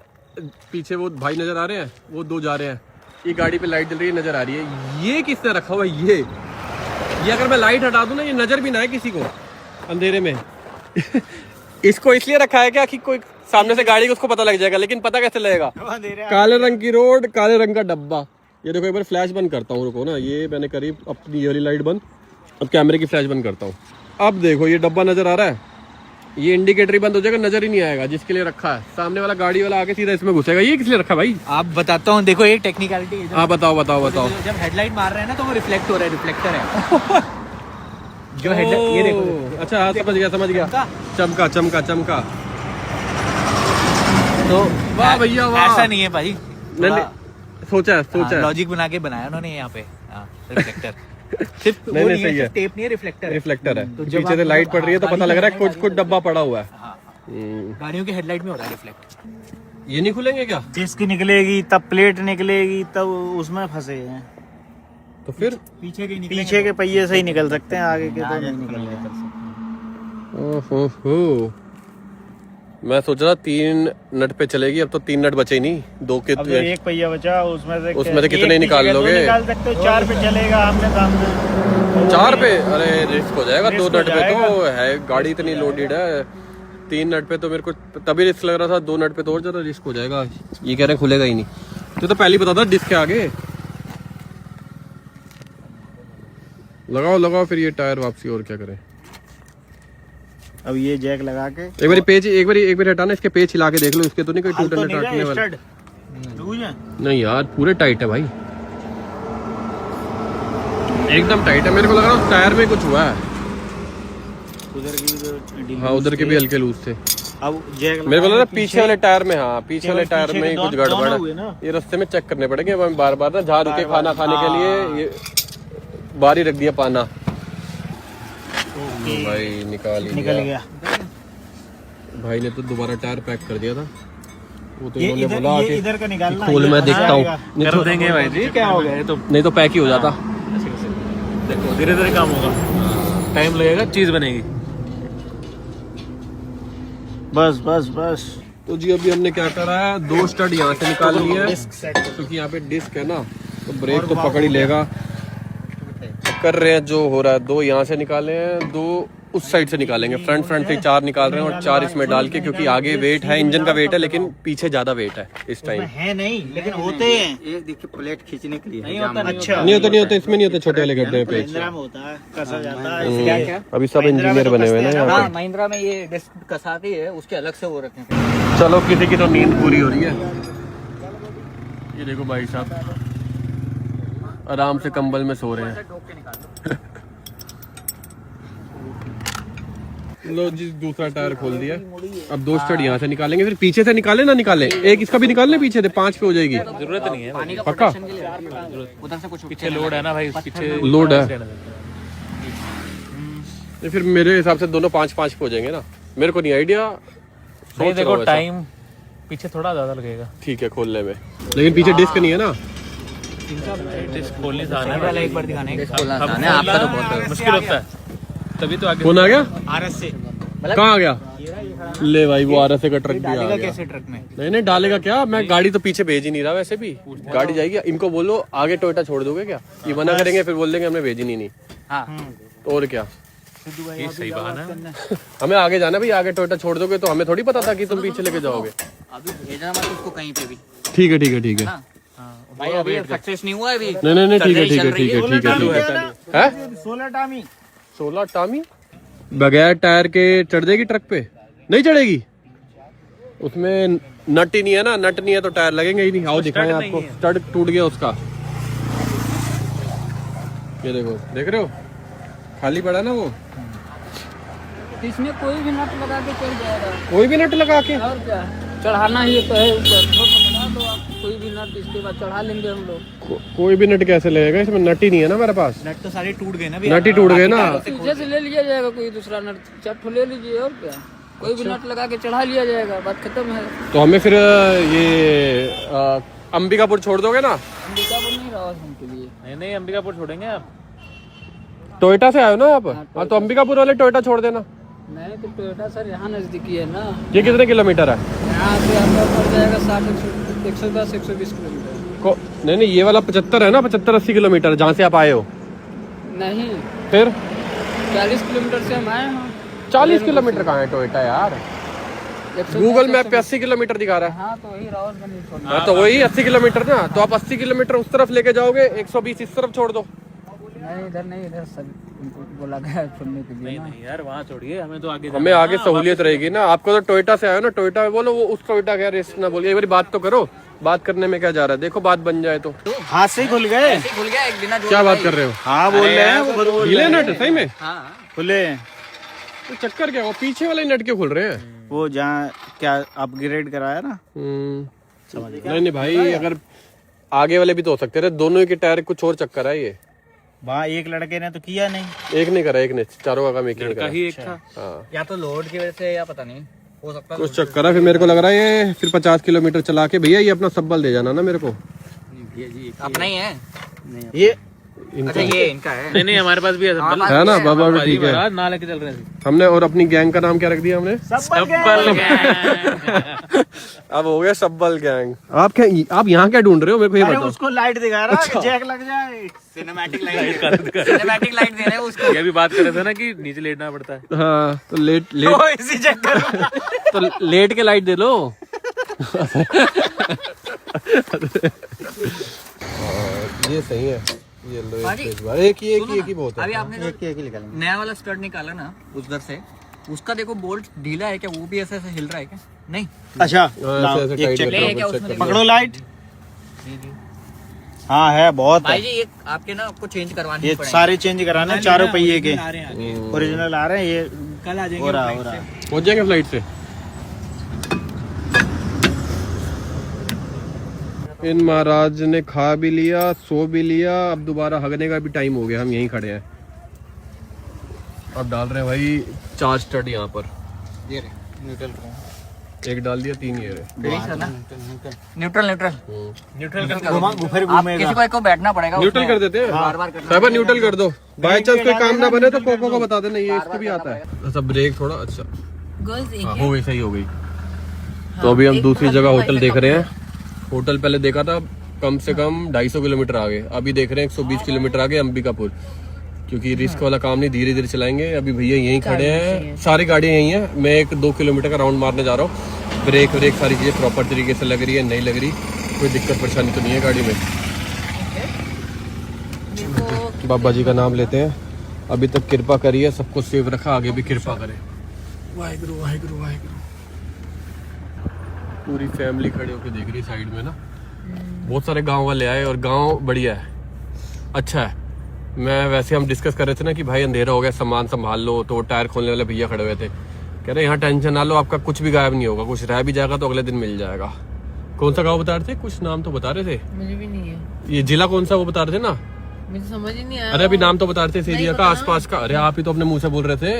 पीछे वो भाई नजर आ रहे हैं, वो 2 जा रहे हैं, ये गाड़ी पे लाइट जल रही है नजर आ रही है। ये किसने रखा हुआ है? ये अगर मैं लाइट हटा दूं ना, ये नजर भी ना है किसी को अंधेरे में। इसको इसलिए रखा है क्या कि कोई सामने से गाड़ी को उसको पता लग जाएगा, लेकिन पता कैसे लगेगा? काले रंग की रोड, काले रंग का डब्बा। ये देखो एक बार फ्लैश बंद करता हूँ, रुको ना, ये मैंने करी अपनी ये वाली लाइट बंद, अब कैमरे की फ्लैश बंद करता हूँ। अब देखो ये डब्बा नजर आ रहा है, ये इंडिकेटर ही बंद हो जाएगा, नजर ही नहीं आएगा जिसके लिए रखा है। सामने वाला गाड़ी वाला आके सीधा इसमें घुसेगा। ये किस लिए रखा भाई? आप बताता हूँ, देखो ये टेक्निकलिटी है। हाँ बताओ। जब हेडलाइट मार रहे हैं ना तो वो रिफ्लेक्ट हो रहा है, रिफ्लेक्टर है जो हेडलाइट, ये देखो। अच्छा हाँ, समझ गया। चमका। तो वाह भैया वाह, ऐसा नहीं है भाई, सोचा है लॉजिक बना के बनाया उन्होंने यहाँ पे। रिफ्लेक्टर सिर्फ नहीं, वो नहीं, सही है। टेप नहीं है, रिफ्लेक्टर है। रिफ्लेक्टर है, तो जब पीछे से आप- लाइट पड़ रही है तो पता लग रहा है कुछ कुछ डब्बा पड़ा हुआ है। हाँ, गाड़ियों की हेडलाइट में हो रहा है रिफ्लेक्ट। ये नहीं खुलेंगे क्या? डिस्क निकलेगी तब प्लेट निकलेगी तब उसमें फंसे हैं। तो फिर पीछे के पहिए से ही निकल सकते हैं, आगे के तो नहीं निकल। ओहो, मैं सोच रहा 3 नट पे चलेगी, अब तो 3 नट बचे ही नहीं, 2 के अब जो एक पहिया बचा उसमें से कितने एक निकाल पीछे का दो लोगे? निकाल सकते हो, 4 पे चलेगा आमने सामने। 4 पे? अरे रिस्क हो जाएगा। 2 रिस्क हो नट पे तो जाएगा। है, गाड़ी इतनी लोडेड है। 3 नट पे तो मेरे को तभी रिस्क लग रहा था, 2 नट पे तो और ज्यादा रिस्क हो जाएगा। ये कह रहे हैं खुलेगा ही नहीं, तो पहले ही पता था डिस्क के आगे। लगाओ लगाओ फिर ये टायर वापसी, और क्या करें। अब ये जैक लगा के एक बार हटाना, इसके पेच हिला के देख लो, इसके तो नहीं कोई टूटने टाटने वाला। लूज है। नहीं यार, पूरे टाइट है भाई, एकदम टाइट है। मेरे को लग रहा है टायर में कुछ हुआ है। उधर की भी हाँ, उधर के भी हल्के लूज थे। अब जैक मेरे को लग रहा है पीछे वाले टायर में, हाँ पीछे वाले टायर पीछे में ही के कुछ दोनों गड़बड़ हुए है। ना। ये रास्ते में चेक करने पड़ेंगे अब हमें बार बार ना, जहाँ रुके खाना खाने के लिए ये बाहर ही रख दिया पाना। भाई निकाल गया। भाई ने तो दोबारा टायर पैक कर दिया था, वो तो ये इन्होंने बोला ये कि इधर का निकालना। खोल, मैं देखता हूँ। कर देंगे भाई जी, क्या हो गया? ये तो नहीं तो पैक ही हो जाता। देखो धीरे धीरे काम होगा, टाइम लगेगा, चीज बनेगी। बस बस बस। तो जी अभी हमने क्या करा है, 2 स्टड यहाँ से निकाल लिए है, क्योंकि यहाँ पे डिस्क है ना, तो ब्रेक तो पकड़ ही लेगा। कर रहे हैं जो हो रहा है, 2 यहाँ से निकाले हैं, 2 उस साइड से निकालेंगे। फ्रंट से 4 निकाल रहे हैं और 4 इसमें डाल के, क्योंकि आगे वेट है, इंजन का वेट है, लेकिन पीछे ज्यादा वेट है इस टाइम। है नहीं, लेकिन होते हैं। ये देखिए प्लेट खींचने के लिए नहीं होता, अच्छा नहीं होते इसमें नहीं होते, छोटे वाले गड्ढे में पेच। महिंद्रा में होता है, कसा जाता है। क्या क्या अभी सब इंजीनियर बने हुए हैं ना यहाँ हाँ, पे। महिंद्रा में ये डिस्क कसाती है, उसके अलग से वो रखे हैं। चलो, किसी की तो नींद पूरी हो रही है। ये देखो भाई साहब आराम से कंबल में सो रहे हैं। लो जी, दूसरा टायर खोल दिया। अब 2 स्टड यहाँ से निकालेंगे, फिर पीछे से निकाले ना निकाले, एक इसका भी निकाल ले पीछे से, 5 पे हो जाएगी। जरूरत नहीं है, पानी का पक्का? प्रोटेक्शन के लिए उधर से कुछ पीछे लोड है ना भाई, पीछे लोड है। ये फिर मेरे हिसाब से दोनों 5-5 पे हो जाएंगे ना, मेरे को नहीं आइडिया। नहीं, देखो टाइम पीछे थोड़ा ज्यादा लगेगा। ठीक है खोलने में, लेकिन पीछे डिस्क नहीं है ना। डिस्क खोलने से आना है, एक बार दिखाने आपका तो बहुत मुश्किल होता है, तभी तो आगे कौन आ गया? आरएस से कहाँ आ गया? ले भाई, वो RS का ट्रक भी आ गया। कैसे ट्रक में नहीं डालेगा क्या, मैं गाड़ी तो पीछे भेज ही नहीं रहा, वैसे भी गाड़ी जाएगी। इनको बोलो आगे टोयोटा छोड़ दोगे क्या, ये मना करेंगे, फिर बोल देंगे हमने भेजी नहीं। हाँ तो और क्या, ये सही बहाना है। हमें आगे जाना भाई, आगे टोयोटा छोड़ दोगे तो हमें थोड़ी पता था कि तुम पीछे लेके जाओगे। अभी भेजना मत उसको कहीं पे भी। ठीक है ठीक है ठीक है। भाई अभी सक्सेस नहीं हुआ है अभी। नहीं ठीक है ठीक है ठीक है ठीक है ठीक है। 16 टामी 16 टामी बगैर टायर के चढ़ जाएगी ट्रक पे? नहीं चढ़ेगी, उसमें नट ही नहीं है ना, नट नहीं है तो टायर लगेंगे ही नहीं। आओ दिखाएं आपको, स्टड टूट गया उसका, ये देखो, देख रहे हो खाली पड़ा ना वो। इसमें कोई भी नट लगा के चल जाएगा, कोई भी नट लगा के, और क्या चढ़ाना ही तो है ऊपर, बता दो आप कोई भी नट, इसके बाद चढ़ा लेंगे हम लोग। कोई भी नट कैसे लगेगा, इसमें नट ही नहीं है ना मेरे पास। नट तो सारे टूट गए ना, नट ही टूट गए ना। पीछे से ले लिया जाएगा कोई दूसरा नट, चट ले लीजिए, और क्या कोई भी नट लगा के चढ़ा लिया जाएगा, बात खत्म है। तो हमें फिर ये अंबिकापुर छोड़ दोगे ना? अंबिकापुर नहीं रहा उनके लिए। नहीं अंबिकापुर छोड़ेंगे आप। टोयोटा से आए हो ना आप? हाँ, तो अंबिकापुर वाले टोयोटा छोड़ देना। नहीं तो टोयोटा सर यहाँ नजदीकी है ना, ये कितने किलोमीटर है? यहाँ से आपका पड़ जाएगा 110-120 किलोमीटर। नहीं ये वाला 75 है ना, 75-80 किलोमीटर जहाँ से आप आए हो। नहीं, फिर 40 किलोमीटर से हम आए हैं। 40 किलोमीटर कहाँ है टोयोटा यार? गूगल मैप पे 80 किलोमीटर दिखा रहा है। हाँ तो वही रावलगंज छोड़ना। हाँ तो वही 80 किलोमीटर ना, तो आप 80 किलोमीटर उस तरफ लेके जाओगे, 120 इस तरफ छोड़ दो। नहीं इधर नहीं, इधर सब उनको बोला गया छोड़ने के लिए ना। नहीं यार वहाँ छोड़िए, हमें तो आगे हमें आगे सहूलियत रहेगी ना। आपको तो टोयोटा से आए हो ना, टोयोटा बोलो, वो उस टोयोटा का रेस ना बोलिए। एक बार बात तो करो, बात करने में क्या जा रहा है, देखो बात बन जाए तो। हाथ से ही खुल गए। खुल गया एक बिना क्या बात कर रहे हो? हाँ बोल रहे हैं, वो खुद बोल गीले रहे हैं। नट सही में हाँ खुले। तो चक्कर क्या, वो पीछे वाले नट क्यों खुल रहे हैं? वो जहाँ क्या अपग्रेड कराया ना। नहीं भाई, अगर आगे वाले भी तो हो सकते थे, दोनों के टायर कुछ और चक्कर है ये। वहाँ एक लड़के ने तो किया नहीं। एक नहीं करा, एक ने चारों का काम एक ही ने करा। ही एक था। हाँ या तो लोड की वजह से या पता नहीं, हो सकता है कुछ चक्कर है। फिर मेरे को लग रहा है ये फिर 50 किलोमीटर चला के भैया ये अपना सब्बल दे जाना ना मेरे को। अपना ही है ये अच्छा, ये इनका है। नहीं नहीं हमारे पास भी है सब्बल। है ना बाबा भी ठीक है। ना लेके चल रहे हैं। हमने और अपनी गैंग का नाम क्या रख दिया हमने? सब्बल अब हो गया सब्बल गैंग। आप क्या, आप यहाँ क्या ढूंढ रहे हो मेरे को ये अरे बताओ। उसको लाइट दिखा रहा है, जैक लग जाए। सिनेमैटिक लाइट दे रहे हैं उसको। ये भी बात कर रहे थे ना कि नीचे लेटना पड़ता है। हाँ तो लेट इसी चक्कर तो लेट के लाइट दे लो। ये सही है, ये लो एक ही बहुत है। अभी आपने नया वाला स्टड निकाला ना उधर से, उसका देखो बोल्ट ढीला है क्या? वो भी ऐसे ऐसे हिल रहा है क्या? नहीं। अच्छा ऐसे ऐसे टाइट ले क्या करके उसमें? पकड़ो लाइट। हाँ है बहुत भाई है। जी ये आपके ना आपको चेंज करवाने ये पड़ेंगे। सारे चेंज कराने, चारों पहिए के ओरिजिनल आ रहे हैं। ये कल आ हो रहा है। पहुंच जाएंगे फ्लाइट से। इन महाराज ने खा भी लिया, सो भी लिया, अब दोबारा हगने का भी टाइम हो गया। हम यहीं खड़े हैं, अब डाल रहे हैं भाई 4 स्टड यहाँ पर। ये रहे न्यूट्रल एक डाल दिया, 3 ये रहे। न्यूट्रल न्यूट्रल फिर आप किसी को एक को बैठना पड़ेगा। न्यूट्रल कर देते हैं, बार-बार करना साहब न्यूट्रल कर दो। बाई चांस कोई काम ना बने तो कोको को बता देना, ये इसको भी आता है। अच्छा ब्रेक थोड़ा अच्छा हाँ, हो गई, सही हो गई। तो अभी हम दूसरी जगह होटल देख रहे हैं। होटल पहले देखा था कम से कम 250 किलोमीटर आगे, अभी देख रहे हैं 120 किलोमीटर आगे अंबिकापुर, क्योंकि रिस्क वाला काम नहीं, धीरे धीरे चलाएंगे। अभी भैया यहीं खड़े हैं, सारी गाड़ियां यहीं हैं। मैं 1-2 किलोमीटर का राउंड मारने जा रहा हूँ। ब्रेक व्रेक सारी चीजें प्रॉपर तरीके से लग रही है, नहीं लग रही, कोई दिक्कत परेशानी तो नहीं है गाड़ी में। बाबा जी का नाम लेते हैं। अभी तक कृपा करी है, सबको सेव रखा, आगे भी कृपा करे। वाहिगुरु वाहिगुरु वाहिगुरु। पूरी फैमिली खड़े होकर देख रही है साइड में ना। बहुत सारे गांव वाले आए और गांव बढ़िया है, अच्छा है। मैं वैसे हम डिस्कस कर रहे थे ना कि भाई अंधेरा हो गया, सामान संभाल लो, तो टायर खोलने वाले भैया खड़े हुए थे, कह रहे यहाँ टेंशन ना लो, आपका कुछ भी गायब नहीं होगा, कुछ रह भी जाएगा तो अगले दिन मिल जाएगा। कौन सा गाँव बता रहे थे? कुछ नाम तो बता रहे थे, मुझे भी नहीं है, ये जिला कौन सा वो बता रहे थे ना? मुझे समझ ही नहीं आया। अरे अभी नाम तो बता रहे थे इस एरिया का, आसपास का। अरे आप ही तो अपने मुंह से बोल रहे थे।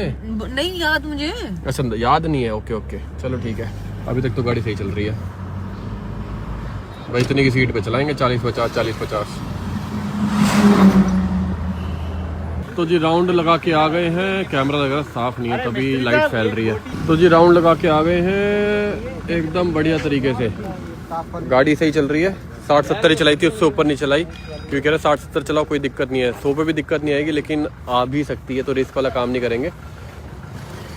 नहीं याद मुझे। अच्छा याद नहीं है, ओके ओके चलो ठीक है। अभी तक तो गाड़ी सही चल रही है भाई। इतनी की सीट पे चलाएंगे 40-50 40-50। तो जी राउंड लगा के आ गए हैं, कैमरा वगैरह साफ नहीं है तभी लाइट फैल रही है। तो जी राउंड लगा के आ गए हैं एकदम बढ़िया तरीके से। गाड़ी सही चल रही है, 60-70 ही चलाई थी, उससे ऊपर नहीं चलाई, क्योंकि कह रहे 60-70 चलाओ कोई दिक्कत नहीं है, 100 पे भी दिक्कत नहीं आएगी, लेकिन आ भी सकती है, तो रिस्क वाला काम नहीं करेंगे।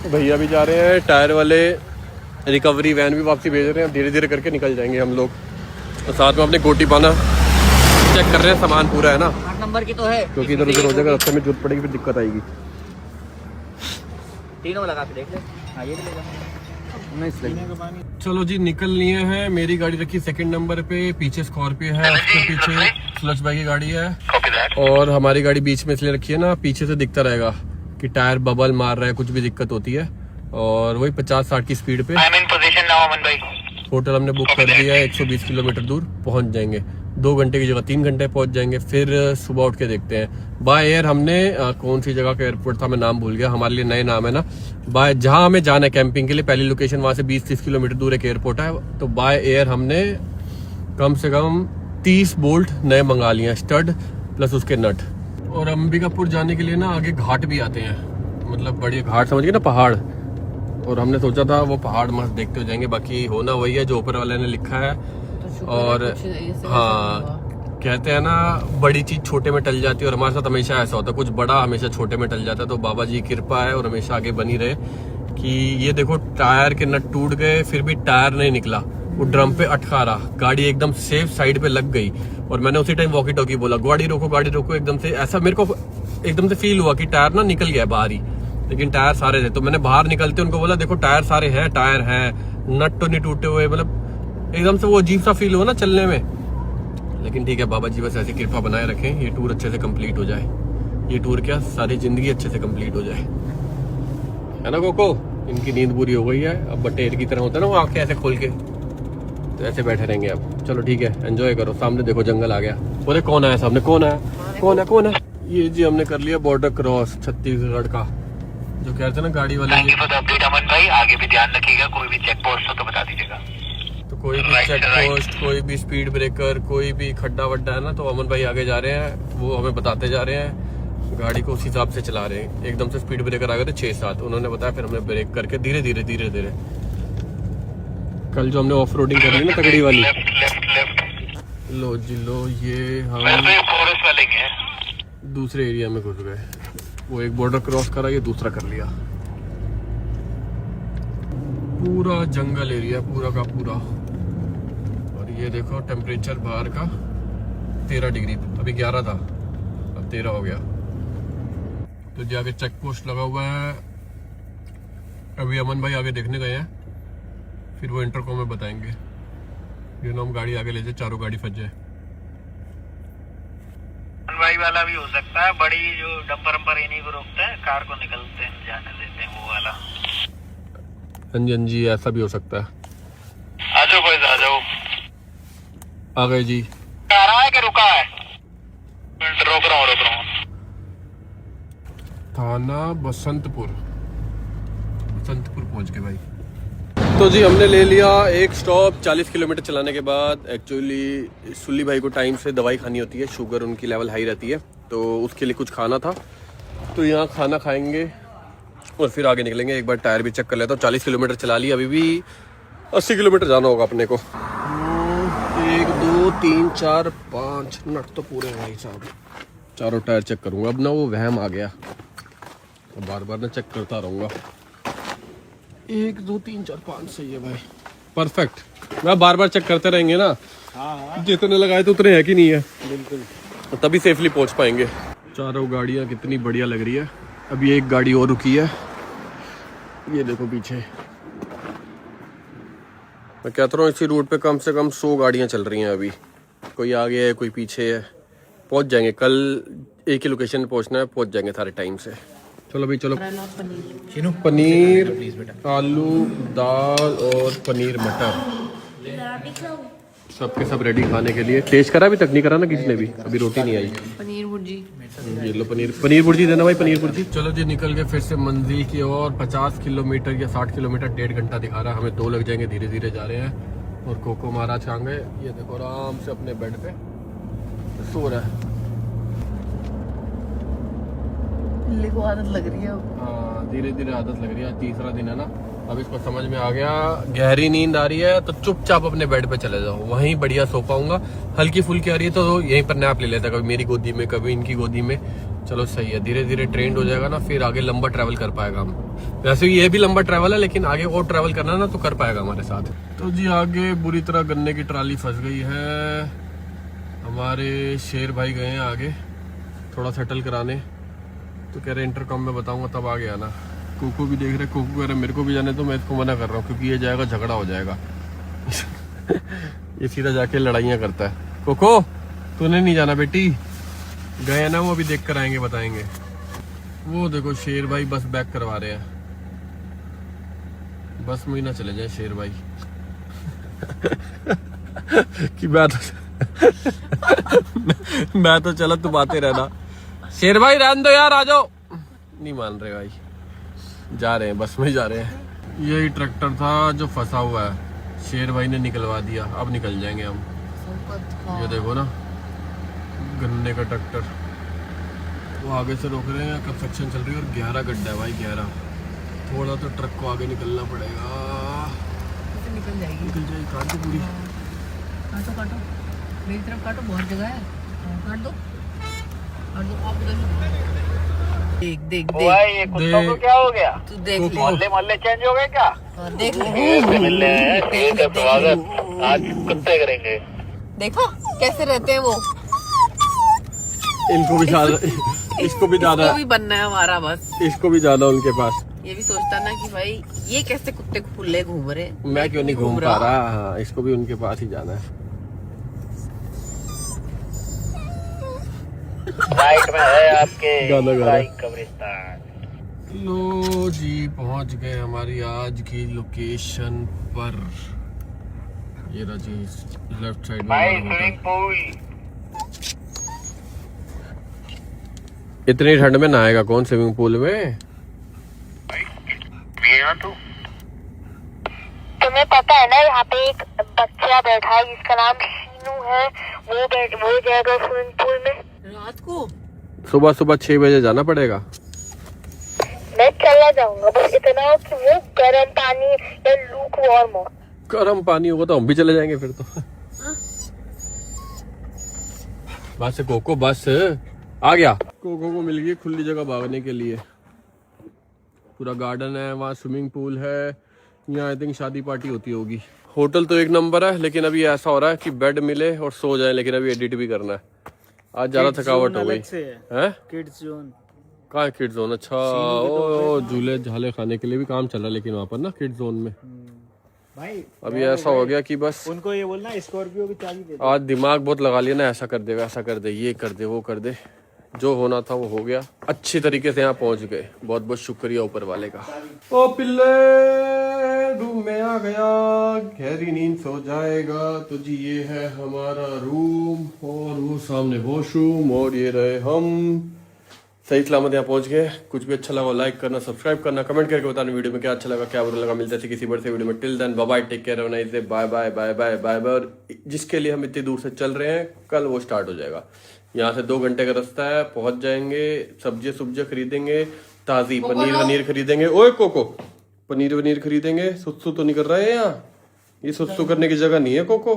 भैया भी जा रहे हैं, टायर वाले रिकवरी वैन भी वापसी भेज रहे हैं। धीरे धीरे करके निकल जाएंगे हम लोग। और साथ में अपने गोटी पाना चेक कर रहे हैं, सामान पूरा है ना, 8 नंबर की तो है, क्योंकि इधर उधर हो जाएगा, रास्ते में जरूरत पड़ेगी फिर दिक्कत आएगी। तीनों लगा के देख ले। हाँ ये भी ले जाओ। चलो जी निकल लिए हैं। मेरी गाड़ी रखी 2nd नंबर पे, पीछे स्कॉर्पियो है, उसके पीछे सुलक्ष भाई की गाड़ी है, और हमारी गाड़ी बीच में इसलिए रखी है ना, पीछे से दिखता रहेगा कि टायर बबल मार रहा है, कुछ भी दिक्कत होती है। और वही 50-60 की स्पीड पे। होटल हमने बुक कर दिया है, 120 किलोमीटर दूर पहुंच जाएंगे, 2 घंटे की जगह 3 घंटे पहुंच जाएंगे। फिर सुबह उठ के देखते हैं। बाय एयर हमने कौन सी जगह का एयरपोर्ट था मैं नाम भूल गया, हमारे लिए नए नाम है ना। बाय जहां हमें जाना है कैंपिंग के लिए, पहली लोकेशन वहां से 20-30 किलोमीटर दूर एक एयरपोर्ट है, तो बाय एयर हमने कम से कम 30 बोल्ट नए मंगा लिए हैं, स्टड प्लस उसके नट। और अंबिकापुर जाने के लिए ना आगे घाट भी आते हैं, मतलब बड़ी घाट समझिए ना, पहाड़। और हमने सोचा था वो पहाड़ मस्त देखते हो जाएंगे, बाकी होना वही है जो ऊपर वाले ने लिखा है। और हाँ कहते हैं ना बड़ी चीज छोटे में टल जाती है, और हमारे साथ हमेशा ऐसा होता है, कुछ बड़ा हमेशा छोटे में टल जाता है। तो बाबा जी की कृपा है और हमेशा आगे बनी रहे। कि ये देखो टायर के नट टूट गए, फिर भी टायर नहीं निकला, वो ड्रम पे अटका रहा, गाड़ी एकदम सेफ साइड पे लग गई। और मैंने उसी टाइम वॉकी टॉकी बोला गाड़ी रोको, एकदम से ऐसा मेरे को एकदम से फील हुआ कि टायर ना निकल गया बाहर ही, लेकिन टायर सारे थे। तो मैंने बाहर निकलते उनको बोला देखो टायर सारे हैं, टायर है, नट तो नहीं टूटे हुए, मतलब एकदम से वो अजीब सा फील हुआ ना चलने में। लेकिन ठीक है, बाबा जी बस ऐसी कृपा बनाए रखें, ये टूर अच्छे से कंप्लीट हो जाए। ये टूर क्या सारी जिंदगी अच्छे से कंप्लीट हो जाए, है ना कोको? इनकी नींद पूरी हो गई है, अब बटेर की तरह होता है ना वो आंखें ऐसे खोल के, तो ऐसे बैठे रहेंगे अब। चलो ठीक है, एंजॉय करो। सामने देखो जंगल आ गया। बोले कौन आया सामने, कौन आया, कौन है, कौन है? ये जी हमने कर लिया बॉर्डर क्रॉस छत्तीसगढ़ का, जो कह रहे थे ना गाड़ी वाले। अपडेट अमन भाई, आगे भी ध्यान रखिएगा, कोई भी चेक पोस्ट हो तो बता दीजिएगा। तो कोई भी चेक पोस्ट, कोई भी स्पीड ब्रेकर, कोई भी खड्डा वड्डा है ना, तो अमन भाई आगे जा रहे हैं, वो हमें बताते जा रहे हैं, गाड़ी को उस हिसाब से चला रहे हैं। एकदम से स्पीड ब्रेकर आ गए थे 6-7, उन्होंने बताया, फिर हमने ब्रेक करके धीरे धीरे धीरे धीरे। कल जो हमने ऑफ रोडिंग करी ना तगड़ी वाली, लो जी लो, ये हम फॉरेस्ट वाले हैं, दूसरे एरिया में घुस गए। वो एक बॉर्डर क्रॉस करा, ये दूसरा कर लिया। पूरा जंगल एरिया पूरा का पूरा। और ये देखो टेम्परेचर बाहर का 13 डिग्री, अभी 11 था, अब 13 हो गया। तो जी आगे चेक पोस्ट लगा हुआ है, अभी अमन भाई आगे देखने गए हैं, फिर वो इंटरकॉम में बताएंगे। ये ना हम गाड़ी आगे ले जाए, चारों गाड़ी फंस जाए। भाई वाला भी हो सकता है, बड़ी जो डंपर वंपर इन्हीं को रोकते हैं, कार को निकलते हैं जाने देते हैं, वो वाला। हाँ जी ऐसा भी हो सकता है। आ जाओ भाई, आ जाओ। आ गए जी। आ रहा है कि रुका है? रोक रहा हूँ। थाना बसंतपुर पहुंच गए भाई। तो जी हमने ले लिया एक स्टॉप 40 किलोमीटर चलाने के बाद। एक्चुअली सुल्ली भाई को टाइम से दवाई खानी होती है, शुगर उनकी लेवल हाई रहती है, तो उसके लिए कुछ खाना था, तो यहाँ खाना खाएंगे और फिर आगे निकलेंगे। एक बार टायर भी चेक कर लेता हूँ। 40 किलोमीटर चला लिया, अभी भी 80 किलोमीटर जाना होगा अपने को। 1 2 3 4 5 नट तो पूरे हैं भाई साहब। चारों टायर चेक करूँगा, अब ना वो वहम आ गया, तो बार बार ना चेक करता रहूँगा। 1 2 3 4 5 सही है भाई, परफेक्ट। मैं बार बार चेक करते रहेंगे ना, जितने लगाए तो उतने है कि नहीं है, बिल्कुल, तो तभी सेफली पहुंच पाएंगे। चारों गाड़ियां कितनी बढ़िया लग रही है। अभी एक गाड़ी और रुकी है, ये देखो पीछे। मैं कहता हूँ इसी रूट पे कम से कम 100 गाड़ियां चल रही हैं अभी, कोई आगे है कोई पीछे है। पहुंच जाएंगे कल, एक ही लोकेशन पे पहुंचना है, पहुंच जाएंगे सारे टाइम से। चलो भाई चलो। पनीर, आलू, दाल और पनीर मटर, सबके सब रेडी खाने के लिए। टेस्ट करा अभी तक नहीं करा ना किसी ने भी, अभी रोटी नहीं आई। पनीर भुर्जी, ये लो पनीर भुर्जी देना भाई, पनीर भुर्जी। चलो जी निकल गए फिर से मंजिल की ओर। 50 किलोमीटर या 60 किलोमीटर 1.5 घंटा दिखा रहा है, हमें 2 लग जाएंगे। धीरे धीरे जा रहे हैं। और कोको महाराज आ गए, ये देखो आराम से अपने बेड पे सो रहा है। को आदत लग रही है। हाँ धीरे धीरे आदत लग रही है, तीसरा दिन है ना, अब इसको समझ में आ गया। गहरी नींद आ रही है तो चुपचाप अपने बेड पे चले जाओ, वहीं बढ़िया सो पाऊंगा। हल्की फुल्की आ रही है तो यहीं पर नैप ले लेता, कभी मेरी गोदी में कभी इनकी गोदी में। चलो सही है, धीरे धीरे ट्रेंड हो जाएगा ना, फिर आगे लंबा ट्रैवल कर पाएगा हम। वैसे ये भी लंबा ट्रैवल है, लेकिन आगे और ट्रैवल करना ना तो कर पाएगा हमारे साथ। तो जी आगे बुरी तरह गन्ने की ट्राली फंस गई है। हमारे शेर भाई गए हैं आगे थोड़ा सेटल कराने, तो कह रहे इंटरकॉम में बताऊंगा तब आ गया ना। कोको भी देख रहे, कोको कह रहे मेरे को भी जाने, तो मैं इसको मना कर रहा हूँ क्योंकि ये जाएगा झगड़ा हो जाएगा। ये सीधा जाके लड़ाइयाँ करता है। कोको तूने नहीं जाना बेटी, गए ना वो, अभी देख कर आएंगे बताएंगे। वो देखो शेर भाई बस बैक करवा रहे हैं, बस में ही ना चले जाए शेर भाई। की बात मैं तो चला, तुम आते रहना। शेर भाई रहने दो यार, आ जाओ। नहीं मान रहे भाई, जा रहे हैं, बस में जा रहे हैं। यही ट्रैक्टर था जो फंसा हुआ है, शेर भाई ने निकलवा दिया, अब निकल जाएंगे हम। ये देखो ना गन्ने का ट्रैक्टर, वो आगे से रोक रहे हैं, कंस्ट्रक्शन चल रही है और 11 गड्ढा है भाई, 11। थोड़ा तो ट्रक को आगे निकलना पड़ेगा। निकल जाएगी, निकल जाएगी, काट दो पूरी। काटो काटो, मेरी तरफ काटो, बहुत जगह है, काट दो काट दो। आप देख देख देख ये कुत्तों को क्या हो गया? तू देख, मोहल्ले चेंज हो गए क्या? देख मिलने ठीक है, स्वागत। आज कुत्ते करेंगे। देखो कैसे रहते हैं वो। इनको भी ज्यादा, इसको भी ज्यादा, भी बनना है हमारा बस। इसको भी ज्यादा उनके पास। ये भी सोचता ना कि भाई ये कैसे कुत्ते खुले घूम रहे, मैं क्यों नहीं घूम पा रहा। हाँ इसको भी उनके पास ही जाना है। राइट में है आपके गाना गा रहा है। कब्रिस्तान। लो जी पहुंच गए हमारी आज की लोकेशन पर। ये रहा जी लेफ्ट साइड में भाई स्विमिंग पूल। इतनी ठंड में नहाएगा कौन स्विमिंग पूल में? तुम्हें पता है ना यहाँ पे एक बच्चा बैठा है जिसका नाम शीनू है, वो जाएगा स्विमिंग पूल में रात को सुबह सुबह 6 बजे जाना पड़ेगा। मैं चला जाऊंगा, बस इतना हो कि वो गर्म पानी या लूक वार्म हो। गर्म पानी होगा तो हम भी चले जाएंगे फिर तो। बस कोको बस आ गया। कोको को मिल गई खुली जगह भागने के लिए। पूरा गार्डन है, वहाँ स्विमिंग पूल है, यहाँ आई थिंक शादी पार्टी होती होगी। होटल तो एक नंबर है, लेकिन अभी ऐसा हो रहा है कि बेड मिले और सो जाए, लेकिन अभी एडिट भी करना है। आज ज्यादा थकावट हो गई है। किड्स जोन कहाँ है किड जोन? अच्छा ओ झूले झाले खाने के लिए भी काम चल रहा है, लेकिन वहाँ पर ना किड जोन में भाई अभी ऐसा हो गया कि बस उनको ये बोलना स्कॉर्पियो की चाबी दे दो। आज दिमाग बहुत लगा लिया ना, ऐसा कर दे वैसा कर दे, ये कर दे वो कर दे। जो होना था वो हो गया, अच्छी तरीके से यहाँ पहुंच गए। बहुत बहुत शुक्रिया ऊपर वाले का। ओ पिल्ले रूम में आ गया, गहरी नींद सो जाएगा। तो जी ये है हमारा रूम और वो सामने वॉशरूम और ये रहे हम। सही सलामत यहाँ पहुंच गए। कुछ भी अच्छा लगा लाइक करना, सब्सक्राइब करना, कमेंट करके बताना वीडियो में क्या अच्छा लगा क्या बुरा लगा। मिलते थे किसी बड़े से वीडियो में। Till then bye bye, take care, have a nice day, bye bye bye bye bye bye. और जिसके लिए हम इतनी दूर से चल रहे हैं, कल वो स्टार्ट हो जाएगा। यहाँ से 2 घंटे का रास्ता है, पहुंच जाएंगे। सब्जियां खरीदेंगे, ताजी पनीर वनीर खरीदेंगे। ओए कोको, पनीर वनीर खरीदेंगे। सुसु तो नहीं कर रहा है यहाँ, ये सुसु करने की जगह नहीं है कोको।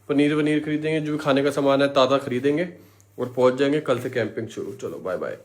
पनीर वनीर खरीदेंगे, जो भी खाने का सामान है ताज़ा खरीदेंगे और पहुंच जाएंगे। कल से कैंपिंग शुरू। चलो बाय बाय।